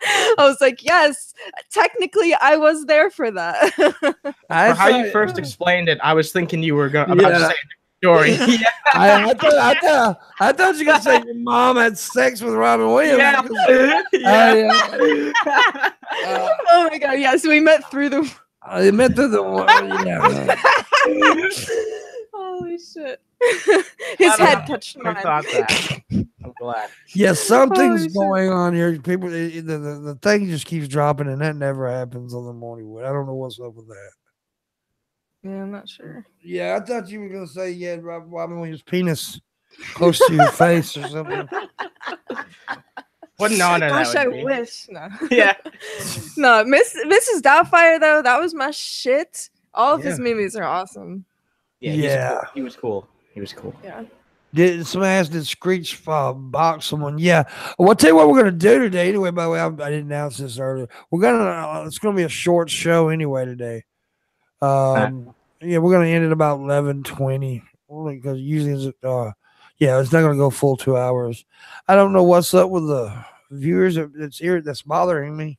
I was like, yes, technically I was there for that. For how you first explained it, I was thinking you were about to say story. Yeah. I thought you were going to say your mom had sex with Robin Williams. Oh my God, yeah. So we met through the. Holy shit! His head touched mine. I thought that. I'm glad. Yeah, something's going on here. People, the thing just keeps dropping, and that never happens on the Morning Wood. I don't know what's up with that. Yeah, I'm not sure. Yeah, I thought you were gonna say you had Robin Williams' penis close to your face or something. What an honor! Gosh, that I would be. wish. No. Yeah. No, Mrs. Doubtfire though, that was my shit. All of his movies are awesome. Yeah. He was cool. Yeah. Did Screech box someone? Yeah. Well, I'll tell you what we're gonna do today. Anyway, by the way, I didn't announce this earlier. It's gonna be a short show anyway today. Yeah, we're gonna end at about 11:20 because usually it's not gonna go full 2 hours. I don't know what's up with the viewers that's bothering me.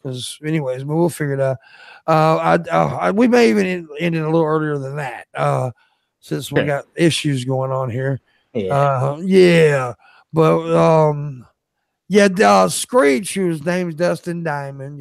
Because anyways, but we'll figure it out. We may even end it a little earlier than that. Since we got issues going on here. Yeah. But Screech, whose name's Dustin Diamond,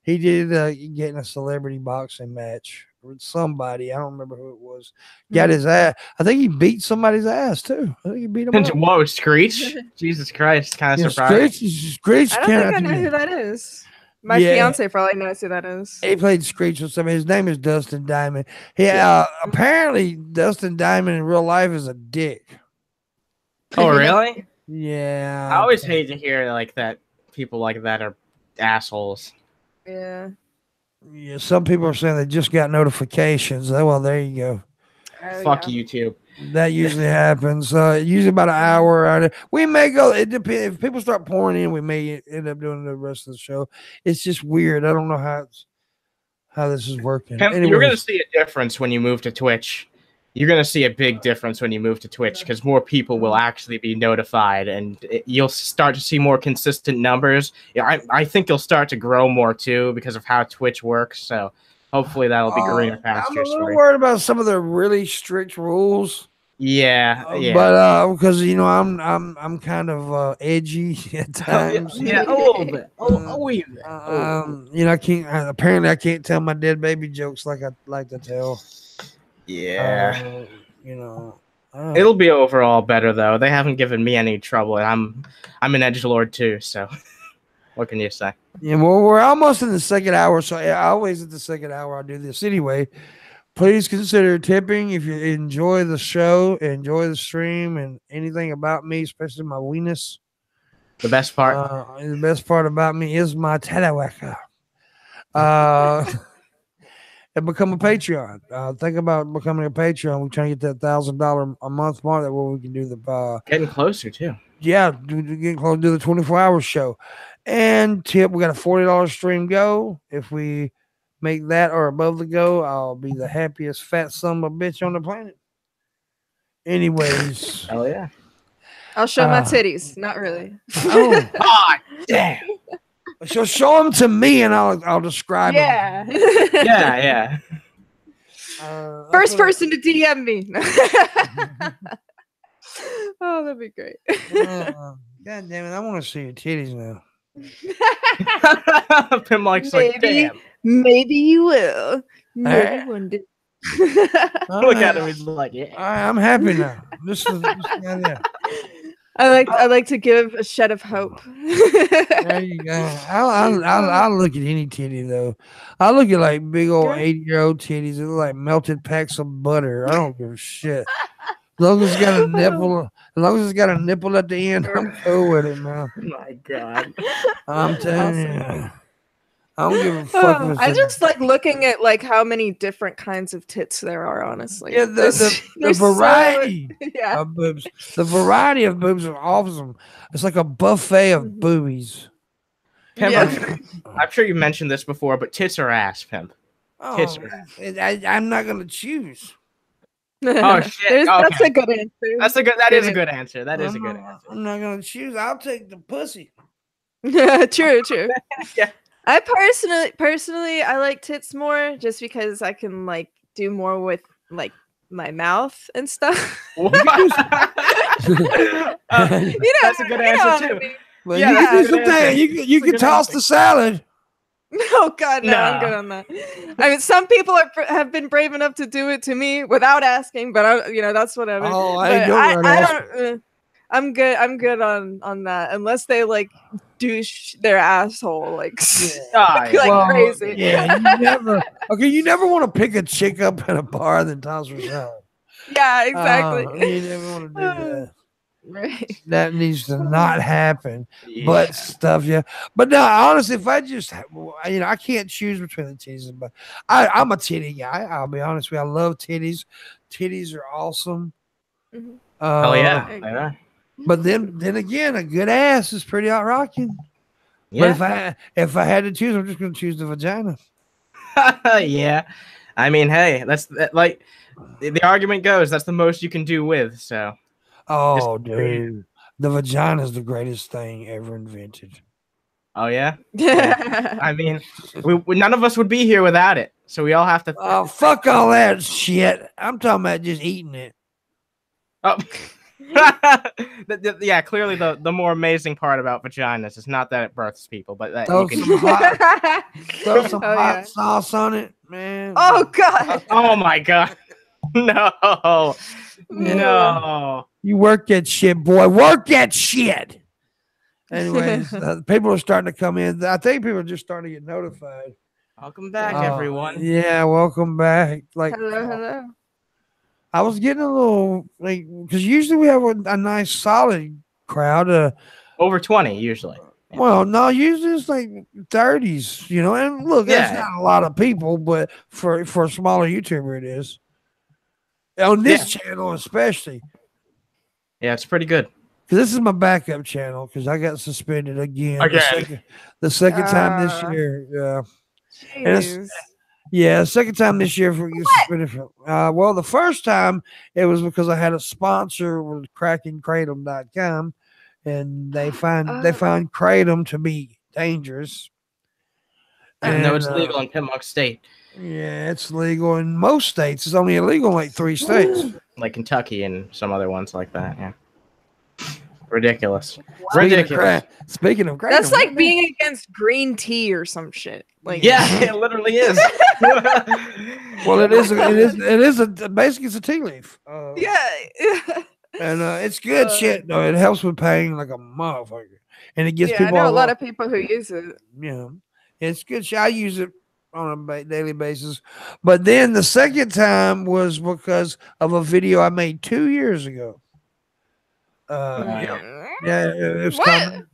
he did get in a celebrity boxing match with somebody. I don't remember who it was. Got his ass. I think he beat somebody's ass too. I think he beat him up. Whoa, Screech! Jesus Christ, kind of surprised. Screech. I don't think I know who that is. My fiance probably knows who that is. He played Screech with somebody. His name is Dustin Diamond. Apparently Dustin Diamond in real life is a dick. Oh, really? Yeah. I always hate to hear like that. People like that are assholes. Yeah. Yeah. Some people are saying they just got notifications. Oh, well, there you go. Fuck YouTube. That usually happens. Usually about an hour. We may go. It depends. If people start pouring in, we may end up doing the rest of the show. It's just weird. I don't know how this is working. You're gonna see a difference when you move to Twitch. You're gonna see a big difference when you move to Twitch because more people will actually be notified, and you'll start to see more consistent numbers. Yeah, I think you'll start to grow more too because of how Twitch works. So. Hopefully that'll be greener pastures. I'm a little worried about some of the really strict rules. Yeah. But because I'm kind of edgy at times. Yeah, a little bit. I can't tell my dead baby jokes like I like to tell. Yeah. It'll be overall better though. They haven't given me any trouble, and I'm an edgelord too. So, what can you say? Yeah, well, we're almost in the second hour, so always at the second hour I do this anyway. Please consider tipping if you enjoy the show, enjoy the stream, and anything about me, especially my weenus. The best part? The best part about me is my talawaka. And become a Patreon. Think about becoming a Patreon. We're trying to get that $1,000 a month mark. That way we can do the getting closer too. Yeah, getting close to do the 24-hour show. And tip, we got a $40 stream go. If we make that or above the go, I'll be the happiest fat son of a bitch on the planet. Anyways, hell yeah. I'll show my titties. Not really. Oh, God damn. So show them to me, and I'll describe them. Yeah. First person to DM me. Oh, that'd be great. God damn it! I want to see your titties now. Pimpmunk's like, damn. Maybe you will. Maybe one day. Look at him. He's like, yeah. I'm happy now. This is the idea. I like to give a shed of hope. There you go. I'll look at any titty though. I look at like big old 80-year-old titties. They look like melted packs of butter. I don't give a shit. As long as it's got a nipple, at the end, I'm cool with it, man. Oh my God. I'm telling you. I don't give a fuck. I just like looking at like how many different kinds of tits there are, honestly. Yeah, the variety of boobs. The variety of boobs are awesome. It's like a buffet of boobies. Pimp, Yeah. I'm sure you mentioned this before, but tits are ass, Pimp. Tits are ass. I'm not gonna choose. Oh shit! That's a good answer. That is a good answer. That is a good answer. I'm not gonna choose. I'll take the pussy. True. Yeah. I personally I like tits more just because I can like do more with like my mouth and stuff. That's a good answer too. I mean? Well, yeah, you can do something. You can toss the salad. Oh God, no, I'm good on that. I mean, some people have been brave enough to do it to me without asking, but that's whatever. Oh, I'm good. I'm good on that, unless they like douche their asshole like crazy. Yeah, you never want to pick a chick up at a bar and then toss her salad. Yeah, exactly. You never want to do that. Right. That needs to not happen. Yeah. But stuff, yeah. But no, honestly, if I just, I can't choose between the titties. But I'm a titty guy. I'll be honest with you. I love titties. Titties are awesome. Mm-hmm. Oh yeah. But then again, a good ass is pretty out rocking. Yeah. But if I had to choose, I'm just going to choose the vagina. Yeah. I mean, hey, that's like the argument goes. That's the most you can do with. So. Oh, dude, the vagina is the greatest thing ever invented. Oh yeah. I mean, none of us would be here without it. So we all have to. Oh, fuck all that shit. I'm talking about just eating it. Oh. Yeah, clearly the more amazing part about vaginas is not that it births people, but that throw you can throw some hot sauce on it, man. Oh God. Oh my God. No. You work that shit, boy. Work that shit. Anyways, people are starting to come in. I think people are just starting to get notified. Welcome back, everyone. Yeah, welcome back. Like, hello. I was getting a little because usually we have a nice solid crowd. Over 20 usually. Well, no, usually it's like 30s, And look, that's not a lot of people, but for a smaller YouTuber, it is. On this channel, especially. Yeah, it's pretty good. Because this is my backup channel because I got suspended again. The second time this year. Yeah. Second time this year for suspended. Well, the first time it was because I had a sponsor with crackingkratom.com and they find kratom to be dangerous. And no, it's legal in Pimpmunk State. Yeah, it's legal in most states. It's only illegal in like 3 states. Like Kentucky and some other ones like that, yeah. Ridiculous. Speaking of kratom, that's like being against green tea or some shit. Like, yeah, it literally is. Well, it is basically it's a tea leaf. Yeah. And it's good shit though. It helps with pain like a motherfucker, and it gets people. I know a lot of people who use it. Yeah, it's good shit. I use it on a daily basis. But then the second time was because of a video I made 2 years ago. It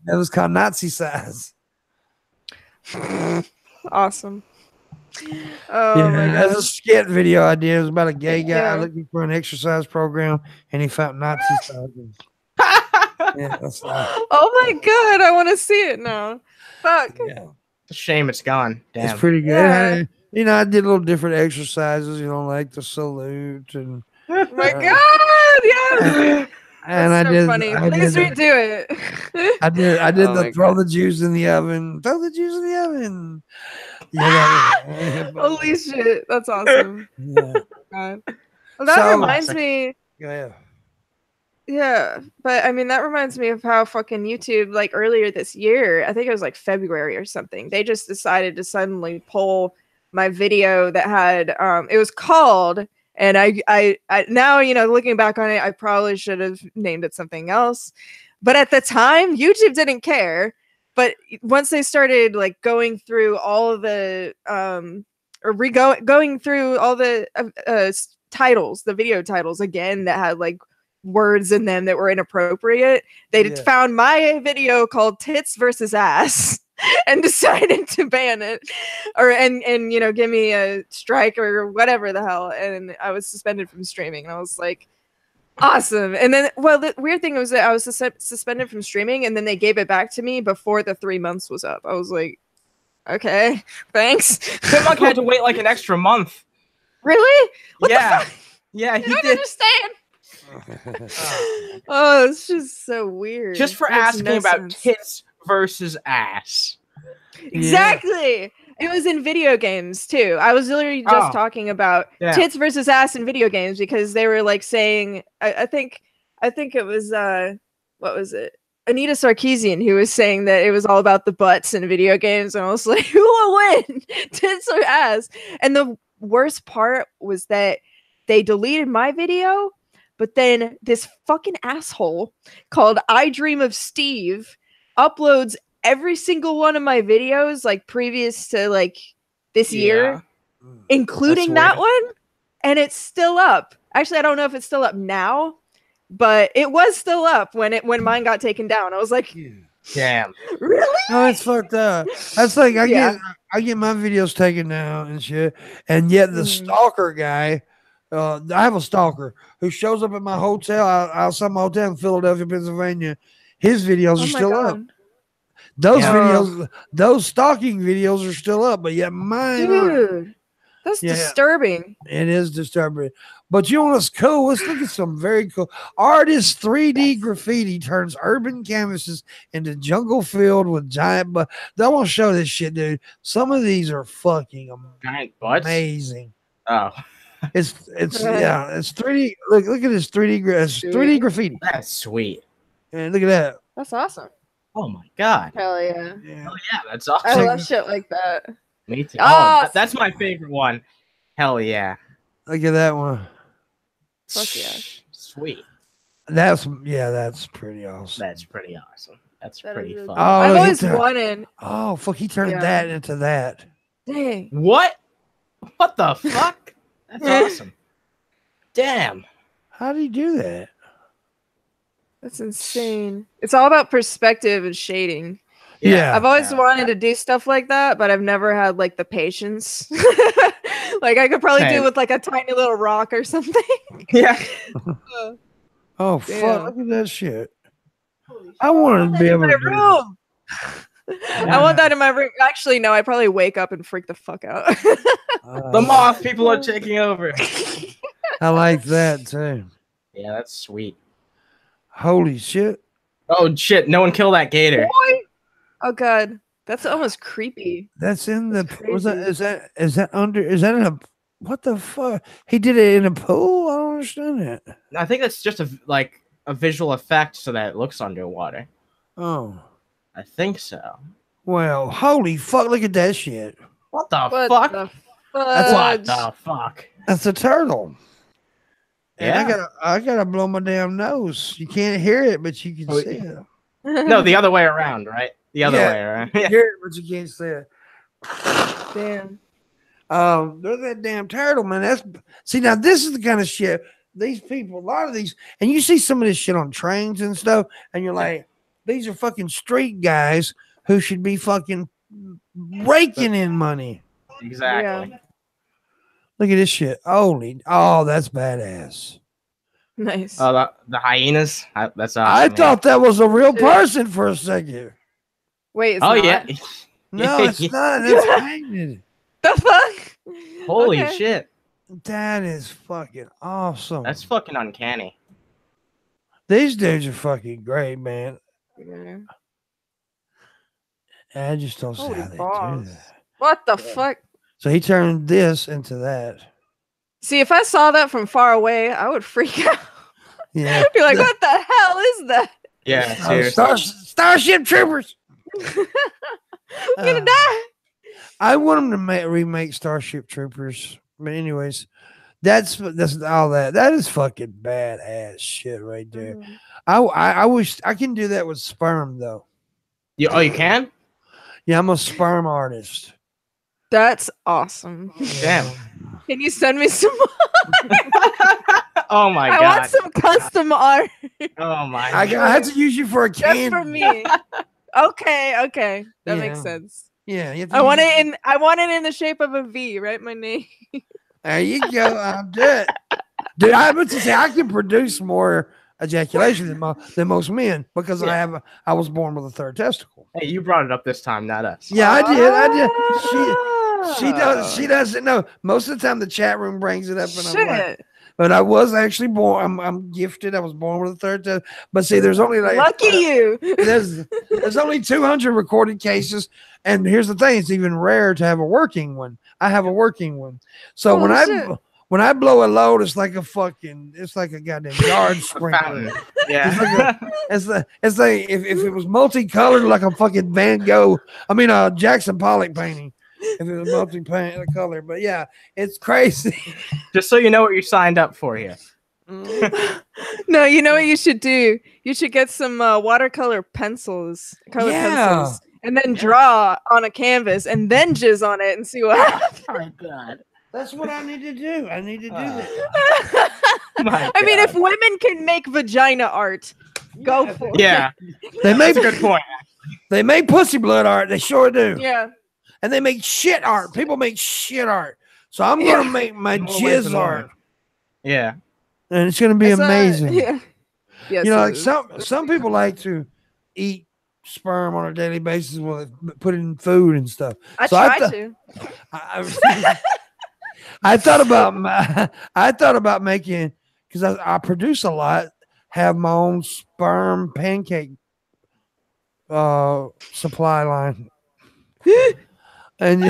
was called Nazi Size. Awesome. Oh my god. That's a skit video I did. It was about a gay guy looking for an exercise program, and he found Nazi stockings. Yeah, that's oh my god, I want to see it now. Fuck. Yeah. It's a shame it's gone. Damn. It's pretty good. Yeah. You know, I did little different exercises, like the salute and Oh my god, yes. and That's I so did funny. I Please did redo it. I did Oh the my throw God. the juice in the oven. Throw the juice in the oven. Yeah, Holy shit, that's awesome. yeah. God. Well, that So- reminds me. Yeah. Yeah, but I mean that reminds me of how fucking YouTube, like earlier this year, I think it was like February or something, they just decided to suddenly pull my video that had it was called, and I now, looking back on it, I probably should have named it something else, but at the time YouTube didn't care. But once they started like going through all of the going through all the titles, the video titles again that had like words in them that were inappropriate, they found my video called Tits versus Ass and decided to ban it and give me a strike or whatever the hell, and I was suspended from streaming, and I was like, awesome. And then, well, the weird thing was that I was suspended from streaming, and then they gave it back to me before the 3 months was up. I was like, okay, thanks. Pimpmunk had to wait like an extra month. Really? What Yeah. the fuck? Yeah, he I don't did. understand. Oh, it's just so weird. Just for Makes asking no about sense. tits versus ass. Exactly. It was in video games too. I was literally just talking about tits versus ass in video games because they were like saying, I think it was what was it? Anita Sarkeesian who was saying that it was all about the butts in video games, and I was like, who will win, tits or ass? And the worst part was that they deleted my video, but then this fucking asshole called I Dream of Steve uploads every single one of my videos like previous to like this year, including that one, and it's still up. Actually, I don't know if it's still up now, but it was still up when mine got taken down. I was like, damn. Really? Oh, it's fucked up. That's like I get my videos taken down and shit, and yet the stalker guy, I have a stalker who shows up at my hotel outside my hotel in Philadelphia, Pennsylvania. His videos are still up. Those videos, those stalking videos are still up, but yet mine aren't. That's disturbing. It is disturbing. But you know what's cool? Let's look at some very cool. Artist 3D graffiti turns urban canvases into jungle filled with giant butts. I want to show this shit, dude. Some of these are fucking amazing. Oh. It's 3D. Look at this 3D graffiti. That's sweet. And look at that. That's awesome. Oh my god. Hell yeah. Hell yeah, that's awesome. I love shit like that. Me too. Oh, that's my favorite one. Hell yeah. Look at that one. Fuck yeah. Sweet. That's pretty awesome. That's pretty awesome. That's pretty fun. Oh, I've always wanted. Oh fuck, he turned that into that. Dang. What the fuck? That's awesome. Damn. How did he do that? That's insane. It's all about perspective and shading. Yeah. I've always wanted to do stuff like that, but I've never had like the patience. Like I could probably do with like a tiny little rock or something. Yeah. Oh fuck, look at that shit. I wanted to be able to room. I want that in my room. Actually, no, I'd probably wake up and freak the fuck out. The moth people are taking over. I like that too. Yeah, that's sweet. Holy shit. Oh shit, no one kill that gator. Boy. Oh god. That's almost creepy. That's in the is that in a what the fuck? He did it in a pool? I don't understand it. I think that's just a visual effect so that it looks underwater. Oh. I think so. Well, holy fuck, look at that shit. What the fuck? What the fuck? That's a turtle. Yeah. And I gotta blow my damn nose. You can't hear it, but you can see it. No, the other way around, right? The other way around. You hear it, but you can't see it. Damn. There's that damn turtle, man. See, now this is the kind of shit these people, a lot of these, and you see some of this shit on trains and stuff, and you're like, these are fucking street guys who should be fucking raking in money. Exactly. Yeah. Look at this shit. Oh, that's badass. Nice. Oh, the hyenas. That's awesome. I thought that was a real person for a second. Wait, it's Oh not? yeah. No, it's not. It's painted. The fuck? Holy Okay. shit. That is fucking awesome. That's fucking uncanny. These dudes are fucking great, man. Yeah. I just don't see Holy how they do balls. that. What the fuck? So he turned this into that. See, if I saw that from far away, I would freak out. Yeah. Be like, what the hell is that? Yeah, seriously. Starship Troopers. I'm gonna die. I want them to remake Starship Troopers. But anyways, that's all that. That is fucking badass shit right there. I wish I can do that with sperm though. You can? Yeah, I'm a sperm artist. That's awesome. Damn. Can you send me some more? Oh my god. I want some custom art. Oh my I have to use you for a can. Just for me. Okay. That makes sense. Yeah, I want it in the shape of a V. Write my name. There you go. I'll do it. Dude, I have to say I can produce more ejaculation than most men because I was born with a third testicle. Hey, you brought it up this time, not us. Yeah, I did. She doesn't know. Most of the time the chat room brings it up and I'm like, but I was actually born. I'm gifted. I was born with a third testicle. But see, there's only like lucky you. There's only 200 recorded cases, and here's the thing: it's even rare to have a working one. I have a working one, so when I blow a load, it's like a goddamn yard sprinkler. Yeah, it's like if it was multicolored, like a fucking Van Gogh. I mean, a Jackson Pollock painting. If it was multi-color, but yeah, it's crazy. Just so you know what you signed up for here. No, you know what you should do? You should get some watercolor pencils, pencils, and then draw on a canvas, and then jizz on it, and see what happens. Oh my god, that's what I need to do. I need to do that. I mean, if women can make vagina art, go for it. Yeah, that's a good point. They make pussy blood art. They sure do. Yeah. And they make shit art. People make shit art. So I'm going to make my jizz art. Yeah. And it's going to be amazing. Yeah. Yes, you know, like some people like to eat sperm on a daily basis with put it in food and stuff. I thought about making, because I produce a lot, have my own sperm pancake supply line. And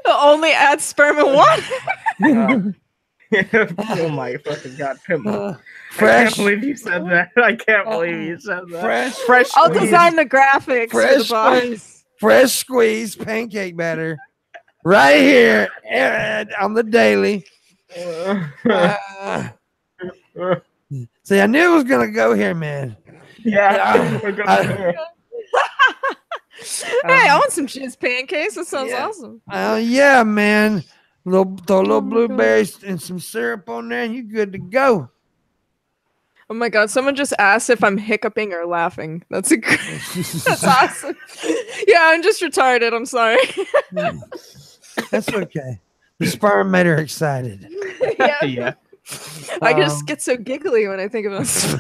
only add sperm and water. Oh my fucking god, Pimpmunk. Fresh. I can't believe you said that. I can't believe you said that. Fresh. I'll design the graphics for the box. Fresh squeezed pancake batter right here on the daily. See, I knew it was gonna go here, man. Yeah. Hey, I want some cheese pancakes. That sounds awesome. Yeah, man. Throw a little blueberries and some syrup on there, and you're good to go. Oh my god! Someone just asked if I'm hiccuping or laughing. That's that's awesome. Yeah, I'm just retarded. I'm sorry. That's okay. The sperm made her excited. Yeah. I just get so giggly when I think about it.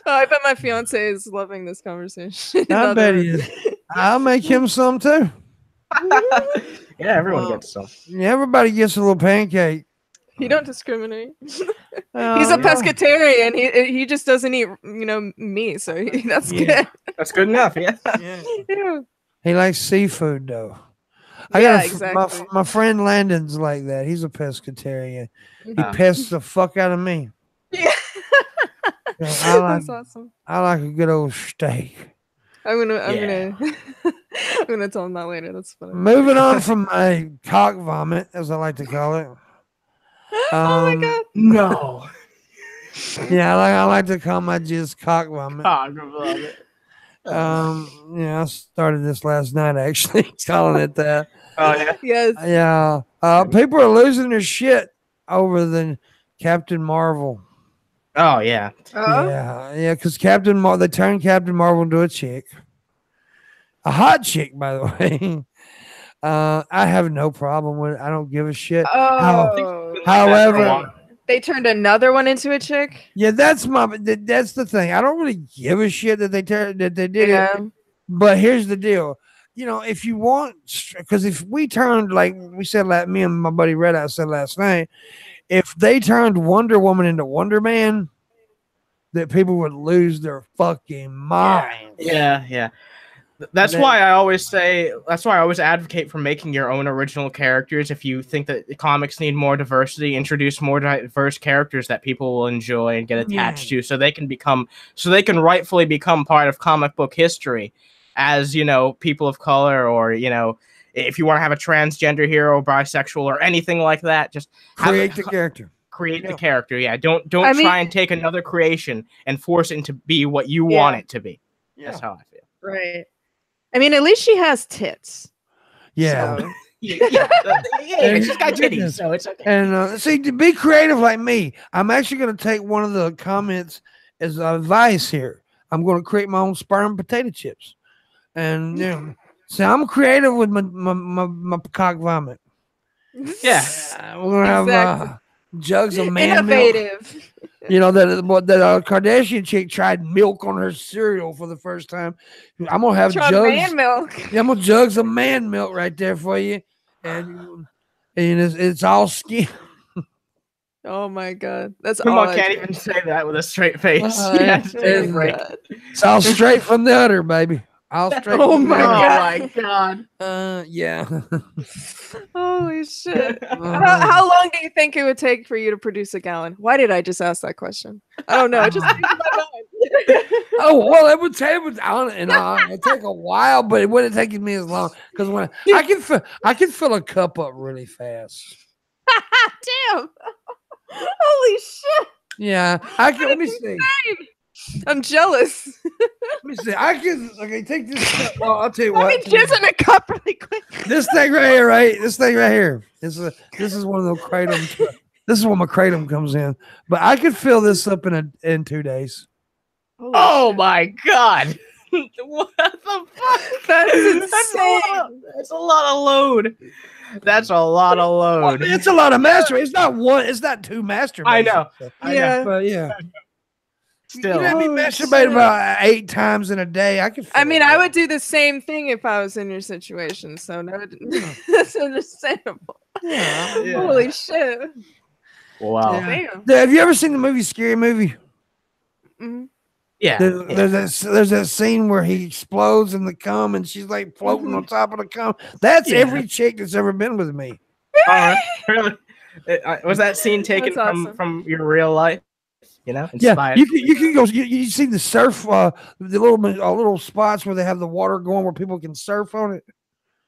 Oh, I bet my fiance is loving this conversation. I bet he is. I'll make him some too. Yeah, everyone gets some. Yeah, everybody gets a little pancake. He don't discriminate. He's a pescatarian. He just doesn't eat, meat. So that's good. That's good enough. Yeah. He likes seafood though. Exactly. My friend Landon's like that. He's a pescatarian. He pests the fuck out of me. Yeah. That's awesome. I like a good old steak. I'm gonna tell him that later. That's funny. Moving on from my cock vomit, as I like to call it. Oh my god. No. Yeah, I like to call my jizz cock vomit. Cock vomit. I started this last night actually, calling it that. Oh yeah. Yes. Yeah. People are losing their shit over the Captain Marvel. Oh yeah. Yeah, because they turned Captain Marvel into a chick. a hot chick, by the way. I have no problem with it. I don't give a shit. Oh, However, they turned another one into a chick. Yeah, that's the thing. I don't really give a shit that they did it. But here's the deal. If you want, because if we turned, like we said, me and my buddy Red Eye said last night, if they turned Wonder Woman into Wonder Man, that people would lose their fucking minds. Yeah. That's why I always advocate for making your own original characters. If you think that the comics need more diversity, introduce more diverse characters that people will enjoy and get attached to, so they can rightfully become part of comic book history as, people of color, or, if you want to have a transgender hero, bisexual, or anything like that, just create the character. Create the character. Yeah. Don't try and take another creation and force it to be what you want it to be. Yeah. That's how I feel. Right. I mean, at least she has tits. Yeah. So. She's got titties, so it's okay. And see, to be creative like me, I'm actually going to take one of the comments as advice here. I'm going to create my own sperm potato chips. And, see, I'm creative with my cock vomit. Yeah. We're going to have jugs of man Innovative. milk. That Kardashian chick tried milk on her cereal for the first time. I'm gonna have jugs. Man milk. Yeah, I'm gonna jugs of man milk right there for you, and it's all skin. Oh my god, that's all. I can't even say that with a straight face. It's all straight from the udder, baby. All straight. Oh my god. Yeah. Holy shit. How long do you think it would take for you to produce a gallon? Why did I just ask that question? I don't know. It just came to my mind. Oh well, it would take a while, but it wouldn't take me as long because when I can fill a cup up really fast. Damn. Holy shit. Yeah, I can. Let me see. I'm jealous. Let me see. I can. Okay, take this cup. Well, I'll tell you what. Let me jizz in a cup really quick. This thing right here, right? This thing right here. This is one of those kratom. This is when my kratom comes in. But I could fill this up in 2 days. Oh my god! What the fuck? That's insane. That's a lot of load. That's a lot of load. It's a lot of masturbation. It's not one. It's not two masturbations. I know. Yeah, but yeah. Still, you know, masturbate about 8 times in a day. I mean, I would do the same thing if I was in your situation. So no, that's understandable. Yeah. Holy shit! Wow. Yeah. Have you ever seen the movie Scary Movie? Mm-hmm. Yeah. There's that scene where he explodes in the cum and she's like floating on top of the cum. That's every chick that's ever been with me. Really? Was that scene taken from your real life? Inspired. Yeah, you can go. You see the surf, the little spots where they have the water going where people can surf on it.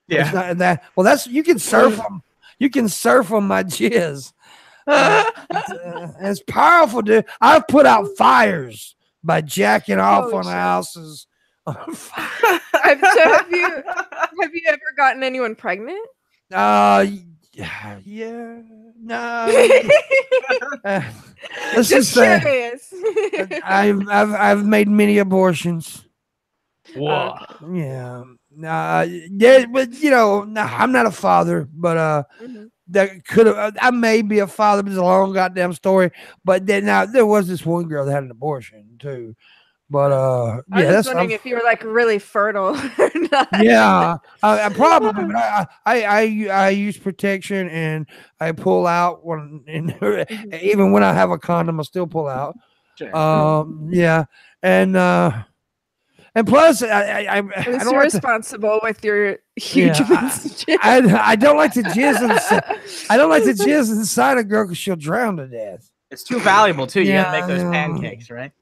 Yeah, it's not that. Well, that's you can surf them. You can surf on my jizz. It's powerful, dude. I've put out fires by jacking off on houses. Have you ever gotten anyone pregnant? Yeah. No. Let's just say I've made many abortions. Whoa. Yeah. But I'm not a father, but that could have. I may be a father, but it's a long goddamn story. But then there was this one girl that had an abortion too. But I was wondering if you were like really fertile or not. Yeah, I probably. But I use protection and I pull out even when I have a condom, I still pull out. Sure. Yeah, and plus I don't like responsible with your huge amounts. I don't like to jizz inside. I don't like to jizz inside a girl because she'll drown to death. It's too valuable too. You gotta make those pancakes, right?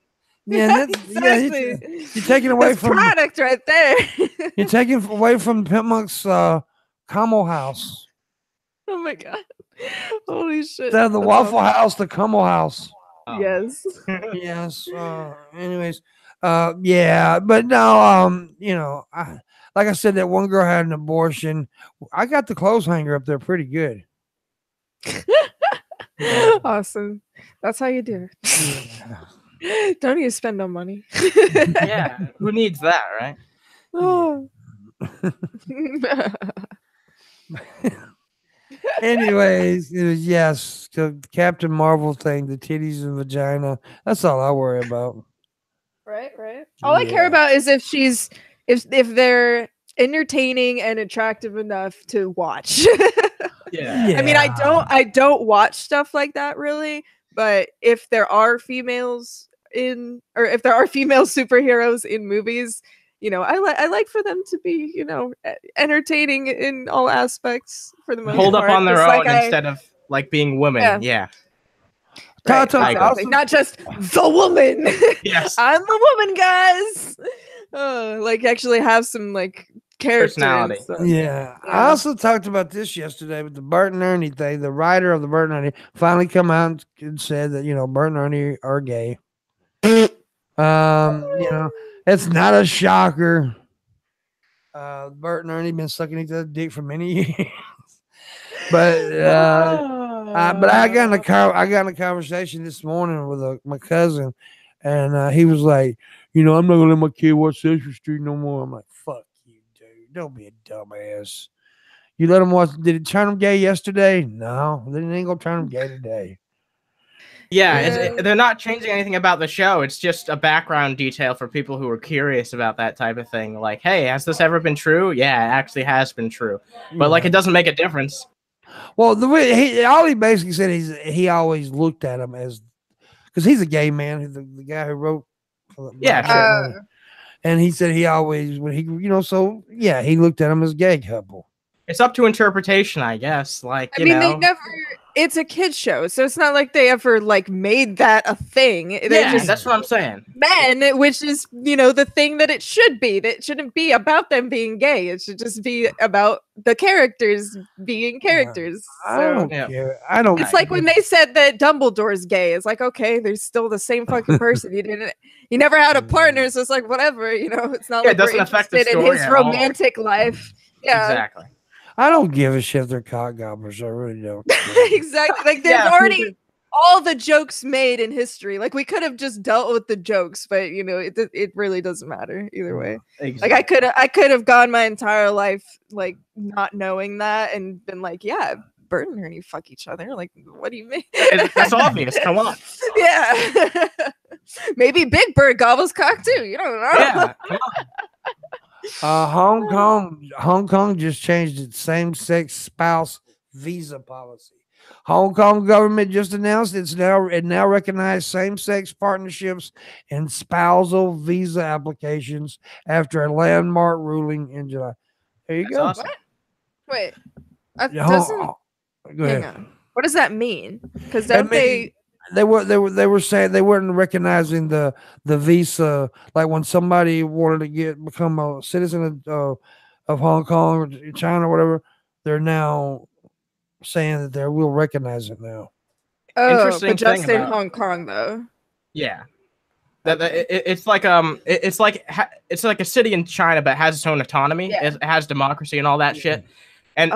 Yeah, exactly. You're taking away from product right there. You're taking away from Pimpmunk's Camel House. Oh my god! Holy shit! The Waffle House, the Camel House. Oh. Yes. Yes. Anyways, yeah, but no, like I said, that one girl had an abortion. I got the clothes hanger up there pretty good. Awesome. That's how you do it. Yeah. Don't even spend no money. Yeah, who needs that, right? Oh, Anyways, it was the Captain Marvel thing, the titties and vagina. That's all I worry about. Right. All I care about is if they're entertaining and attractive enough to watch. Yeah. I mean, I don't watch stuff like that really, but if there are female superheroes in movies, I like for them to be, entertaining in all aspects for the most part. Hold up on their own instead of like being women. Yeah. Right, exactly. Not just the woman. Yes. I'm the woman, guys. Like actually have some like personality. Yeah. I also talked about this yesterday with the Bert and Ernie thing. The writer of the Bert and Ernie finally come out and said that, Bert and Ernie are gay. It's not a shocker. Bert and Ernie been sucking each other's dick for many years. But I got in a conversation this morning with my cousin, and he was like, I'm not gonna let my kid watch Sesame Street no more. I'm like, fuck you, dude. Don't be a dumbass. You let him watch. Did it turn him gay yesterday? No, then it ain't gonna turn him gay today. Yeah, they're not changing anything about the show. It's just a background detail for people who are curious about that type of thing. Like, hey, has this ever been true? Yeah, it actually has been true. But like, it doesn't make a difference. Well, the way all he basically said is he always looked at him as, because he's a gay man, the guy who wrote. Sure. And he said he always, when he, he looked at him as a gay couple. It's up to interpretation, I guess. Like, they never. It's a kid's show, so it's not like they ever like made that a thing. That's what I'm saying. Men, which is the thing that it should be. That shouldn't be about them being gay. It should just be about the characters being characters. I don't care. I don't. It's like when they said that Dumbledore's gay. It's like, okay, they're still the same fucking person. You never had a partner, so it's like whatever. It's not like it doesn't we're affect the interested story in his romantic life. Yeah, exactly. I don't give a shit if they're cock gobblers. I really don't. Exactly. Like there's already all the jokes made in history. Like we could have just dealt with the jokes, but it really doesn't matter either way. Exactly. Like I could have gone my entire life like not knowing that and been like, yeah, Bert and Ernie fuck each other. Like, what do you mean? That's obvious. Come on. Yeah. Maybe Big Bird gobbles cock too. You don't know. Yeah. Come on. Hong Kong just changed its same-sex spouse visa policy. Hong Kong government just announced it now recognizes same-sex partnerships and spousal visa applications after a landmark ruling in July. There you go. Awesome. Wait, Go ahead. Hang on. What does that mean? Because they were saying they weren't recognizing the visa, like when somebody wanted to become a citizen of Hong Kong or China or whatever. They're now saying that they will recognize it now. Interesting but just thing in about Hong Kong though. Yeah. It's like a city in China, but it has its own autonomy. Yeah. It has democracy and all that shit. And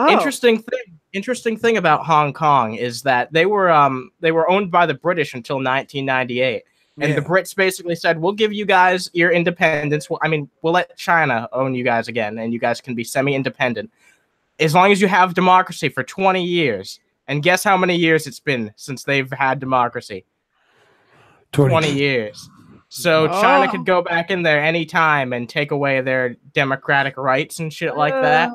interesting thing about Hong Kong is that they were owned by the British until 1998, and the Brits basically said, "We'll give you guys your independence. We'll let China own you guys again, and you guys can be semi-independent as long as you have democracy for 20 years." And guess how many years it's been since they've had democracy? 20 years. So China could go back in there anytime and take away their democratic rights and shit like that.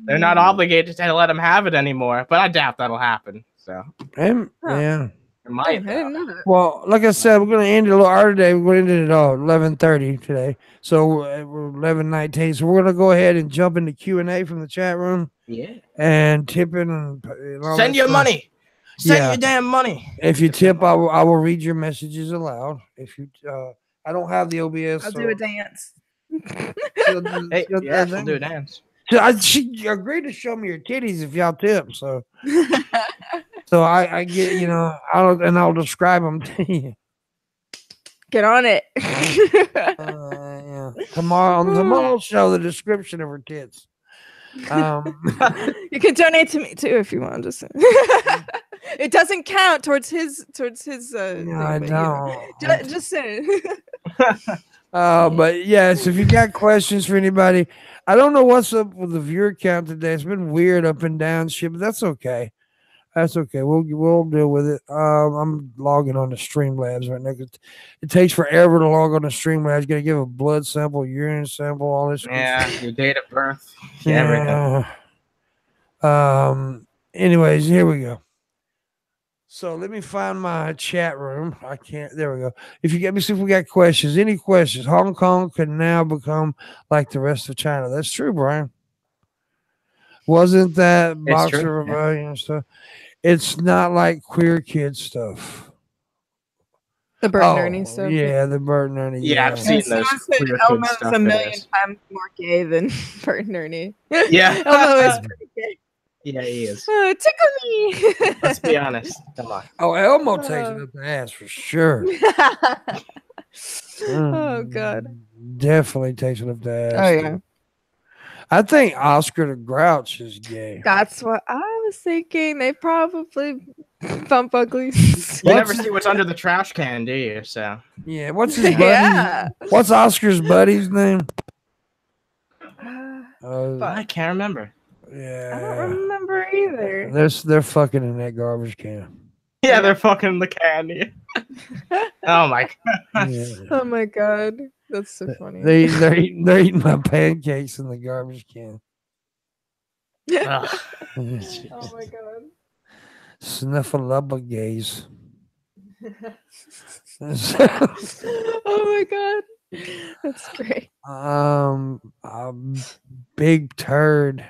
They're not obligated to let them have it anymore, but I doubt that'll happen. So, yeah. It might. I didn't know that. Well, like I said, we're going to end it a little early today. We're going to end it at 11:30 today. So we're 11:19. So we're going to go ahead and jump into Q&A from the chat room. Yeah. And tipping and all Send your money. Send your damn money. If you tip, I will read your messages aloud. If you, I don't have the OBS. I'll do a dance. She'll do a dance. She agreed to show me your titties if y'all tip. So, I get, I'll describe them to you. Get on it. Yeah. Tomorrow, show the description of her tits. You can donate to me too if you want. Just it doesn't count towards his. No, I don't. Just saying. But yes, if you got questions for anybody, I don't know what's up with the viewer count today. It's been weird up and down shit, but that's okay. That's okay. We'll deal with it. I'm logging on to Streamlabs right now. It takes forever to log on to Streamlabs. You got to give a blood sample, urine sample, all this. Yeah, your date of birth, everything. Anyways, here we go. So let me find my chat room. I can't. There we go. If you get me, see if we got questions. Any questions? Hong Kong can now become like the rest of China. That's true, Brian. Wasn't that Boxer Rebellion and stuff? It's not like queer kid stuff. The Bert and Ernie stuff. Yeah, the Bert and Ernie. Yeah, I've seen those queer kid stuff. A million times more gay than Bert and Ernie. Yeah. Elmo is pretty gay. Yeah, he is. Tickle me. Let's be honest. Come on. Oh, Elmo takes it up the ass for sure. Oh, God. Definitely takes it up the ass. Oh, yeah. I think Oscar the Grouch is gay. That's what I was thinking. They probably bump uglies. You never see what's under the trash can, do you? So yeah, what's his buddy? Yeah. What's Oscar's buddy's name? I can't remember. Yeah, I don't remember either. They're fucking in that garbage can. Yeah, they're fucking in the can. Oh my god. Yeah. Oh my god. That's so funny. They're eating my pancakes in the garbage can. Oh my god. Snuffleupagus. Oh my god. That's great. Big turd.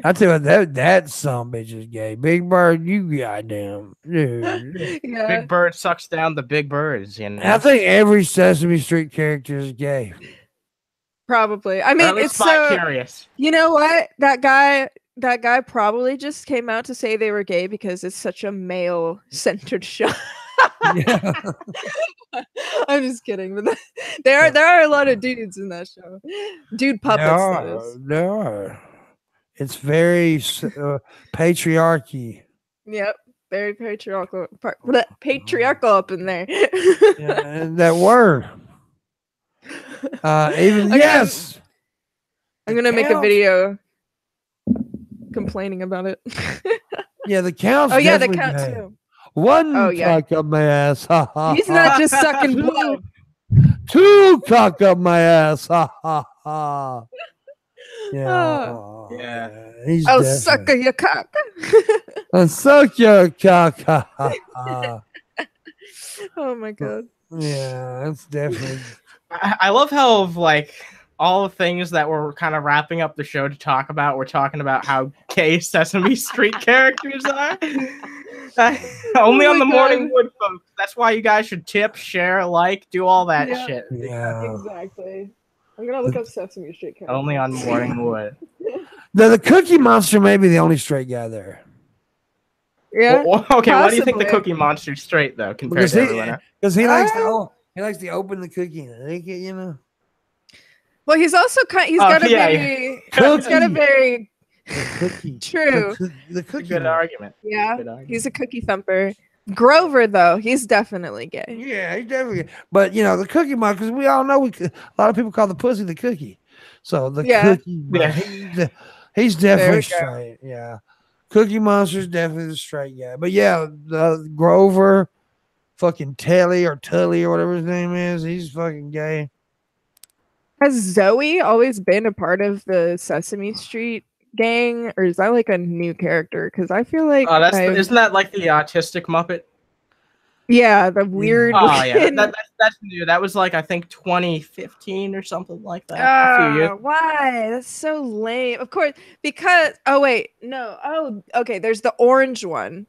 I tell you what, that son bitch is gay. Big Bird, you goddamn dude. Yeah. Big Bird sucks down the big birds, you know. I think every Sesame Street character is gay. Probably. I mean, it's so curious. You know what? That guy probably just came out to say they were gay because it's such a male-centered show. Yeah. I'm just kidding, but there are a lot of dudes in that show. Dude puppets. There are. It's very patriarchy. Yep, very patriarchal. Patriarchal up in there. Yeah, and that word. Yes. I'm gonna make a video complaining about it. Yeah, the count. Oh yeah, the count too. One cock up my ass. Ha, ha, He's not just sucking blood. Two cock up my ass. Ha ha ha. Yeah. Yeah. I'll suck your cock. I'll suck your cock. Ha, ha, ha. Oh my god. Yeah, that's definitely. I love how like all the things that we're kind of wrapping up the show to talk about, we're talking about how gay Sesame Street characters are. Only on the Morning Wood, folks. That's why you guys should tip, share, like, do all that shit. Yeah, exactly. I'm gonna look up Sesame Street characters. Only on Morning Wood. The Cookie Monster may be the only straight guy there. Yeah. Well, okay. Possibly. Why do you think the Cookie Monster's straight though, compared to everyone else? Because he likes to open the cookie and lick it, you know. Well, he's also he's got a very cookie. True. The cookie. Good argument. Yeah. Good argument. He's a cookie thumper. Grover, though, he's definitely gay. Yeah, he's definitely gay. But, you know, the Cookie Monster, because we all know a lot of people call the pussy the cookie. So the Cookie, he's definitely straight. Yeah. Cookie Monster's definitely the straight guy. But, yeah, the Grover, fucking Tully or whatever his name is, he's fucking gay. Has Zoe always been a part of the Sesame Street gang, or is that like a new character? Because I feel like isn't that like the autistic Muppet? Yeah, the weird. Oh yeah, that's new. That was like I think 2015 or something like that. Why? That's so lame. Of course, because okay. There's the orange one.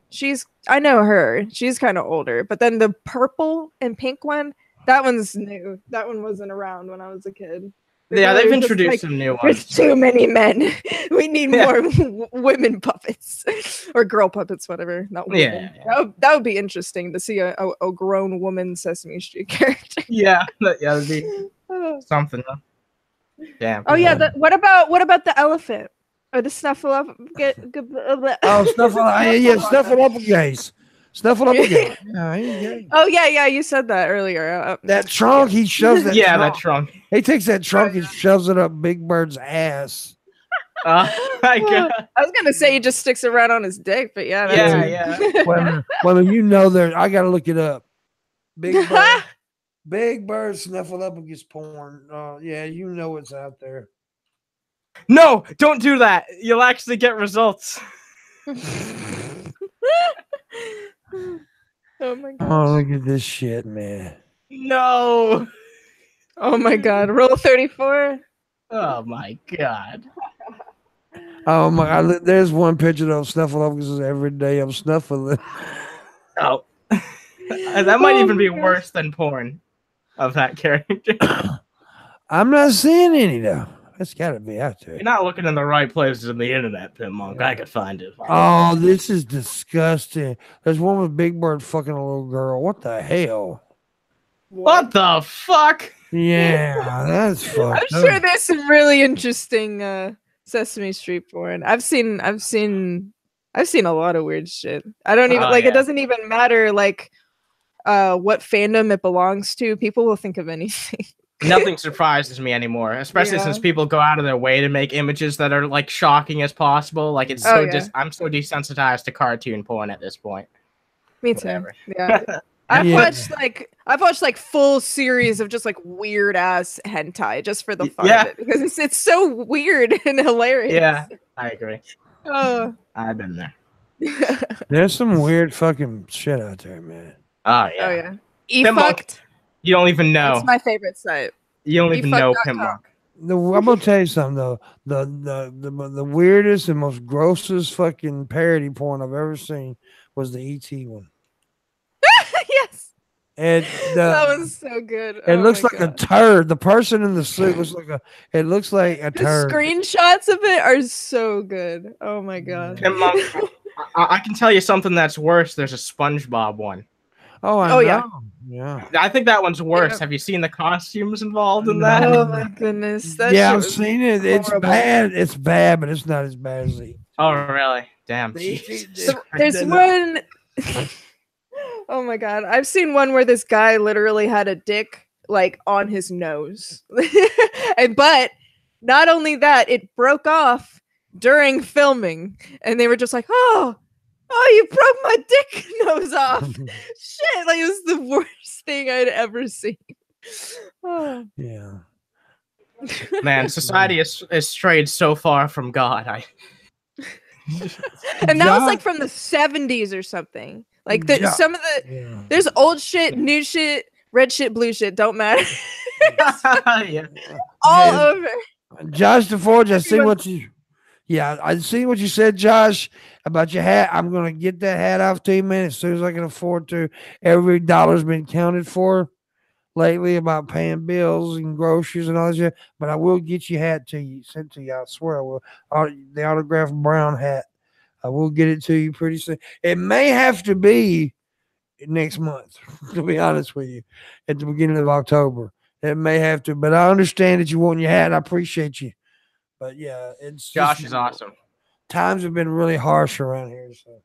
I know her. She's kind of older, but then the purple and pink one, that one's new. That one wasn't around when I was a kid. Yeah, they've introduced some new ones. There's too many men. We need more women puppets or girl puppets, whatever. Not women. Yeah. That would be interesting to see a grown woman Sesame Street character. Yeah, that'd be something. Damn. Oh yeah. What about the elephant or the Snuffleupagus? Snuffleupagus. Snuffleupagus. Oh yeah, you said that earlier. That trunk, he shoves that. Yeah, trunk. that trunk. He takes that trunk and shoves it up Big Bird's ass. My God. I was gonna say he just sticks it right on his dick, but yeah, Yeah. Well, you know there. I gotta look it up. Big Bird, Big Bird Snuffleupagus porn. Yeah, you know it's out there. No, don't do that. You'll actually get results. Oh my god. Oh, look at this shit, man. No. Oh my god. Roll 34. Oh my God. Oh my God! There's one picture of Snuffleupagus every day. I'm snuffling. Oh, that might even be worse than porn of that character. I'm not seeing any though. It's got to be out there. You're not looking in the right places in the internet, Pimpmunk. I could find it. Oh, this is disgusting. There's one with Big Bird fucking a little girl. What the hell? What the fuck? Yeah, that's fucked I'm sure there's some really interesting Sesame Street porn. I've seen a lot of weird shit. I don't even it doesn't even matter like what fandom it belongs to. People will think of anything. Nothing surprises me anymore, especially since people go out of their way to make images that are like shocking as possible. Like it's I'm so desensitized to cartoon porn at this point. Me too. Whatever. Yeah. I've watched like full series of just like weird ass hentai just for the fun of it because it's so weird and hilarious. Yeah, I agree. I've been there. There's some weird fucking shit out there, man. Oh yeah. Oh yeah. E-fucked. You don't even know. That's my favorite site. You don't even know Pimpmunk. I'm gonna tell you something though. The weirdest and most grossest fucking parody porn I've ever seen was the ET one. Yes. And that was so good. It looks like a turd. The person in the suit looks like a turd. The screenshots of it are so good. Oh my god. Pimpmunk, I can tell you something that's worse. There's a SpongeBob one. Oh, I know. Yeah. I think that one's worse. Yeah. Have you seen the costumes involved in that? Oh my goodness. I've seen it. It's bad. It's bad, but it's not as bad as the. Oh really? Damn. There's one. Oh my god. I've seen one where this guy literally had a dick like on his nose. But not only that, it broke off during filming. And they were just like, oh, you broke my dick nose off. Shit, like it was the worst thing I'd ever seen. Oh. Yeah. Man, society is strayed so far from God. And that was like from the 70s or something. Like some of the there's old shit, new shit, red shit, blue shit, don't matter. All over. Josh DeForge, I see what you I see what you said, Josh, about your hat. I'm gonna get that hat off to you, man, as soon as I can afford to. Every dollar's been counted for lately about paying bills and groceries and all that shit. But I will get your hat to you, sent to you. I swear I will. The autographed brown hat. I will get it to you pretty soon. It may have to be next month, to be honest with you, at the beginning of October. It may have to, but I understand that you want your hat. I appreciate you. But yeah, Josh is awesome. Times have been really harsh around here. So,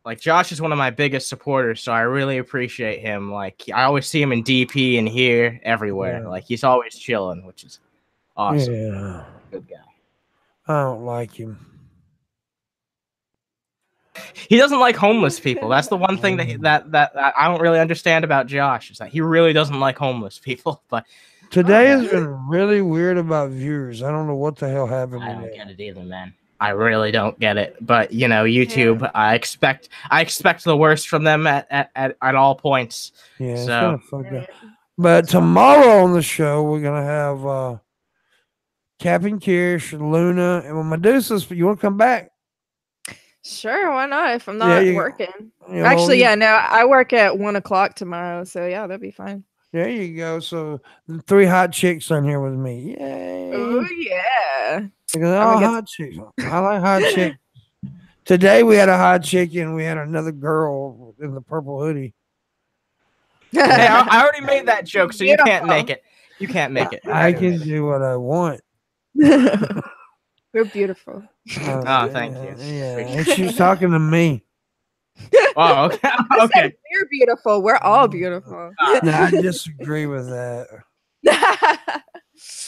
like, Josh is one of my biggest supporters, so I really appreciate him. Like, I always see him in DP and here, everywhere. Yeah. Like, he's always chilling, which is awesome. Yeah. Good guy. I don't like him. He doesn't like homeless people. That's the one thing that I don't really understand about Josh, is that he really doesn't like homeless people. But today has been really weird about viewers. I don't know what the hell happened. I don't get it either, man. I really don't get it. But you know, YouTube, yeah. I expect the worst from them at all points. Yeah. So. But tomorrow on the show we're gonna have Captain Kirsch, Luna, and Medusa. You want to come back? Sure, why not? If I'm not working. Actually, no, I work at 1:00 tomorrow, so yeah, that'd be fine. There you go. So the 3 hot chicks on here with me. Yay! Oh yeah. All hot chicks. I like hot chicks. Today we had a hot chick and we had another girl in the purple hoodie. Hey, I already made that joke, so you can't make it. You can't make it. I can do what I want. You're beautiful. Oh, thank you. Yeah, and she's talking to me. Oh, okay. I Okay. said we're beautiful. We're all beautiful. No, I disagree with that.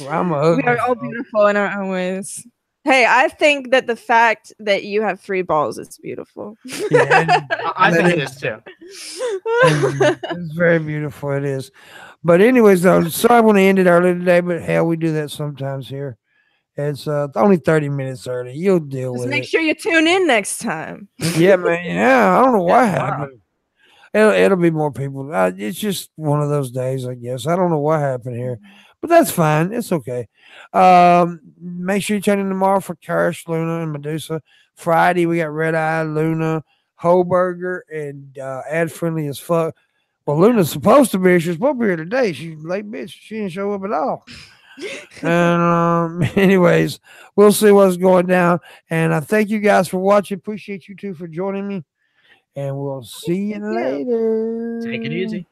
Well, I'm a We are all beautiful in our own ways. Hey, I think that the fact that you have 3 balls is beautiful. Yeah, I think it is too. It's very beautiful. It is. But anyways, though, sorry I want to end it early today, but hell, we do that sometimes here. It's only 30 minutes early. You'll deal Just with make it. sure you tune in next time. Yeah, man. Yeah, I don't know what happened. It'll be more people. It's just one of those days, I guess. I don't know what happened here, but that's fine. It's okay. Make sure you tune in tomorrow for Carish, Luna, and Medusa. Friday we got Red Eye, Luna, Hoburger, and ad friendly as fuck. Well, Luna's supposed to be here. She's supposed to be here today. She's late, bitch. She didn't show up at all. And anyways, we'll see what's going down. And I thank you guys for watching. Appreciate you two for joining me. And we'll see you later. Take it easy.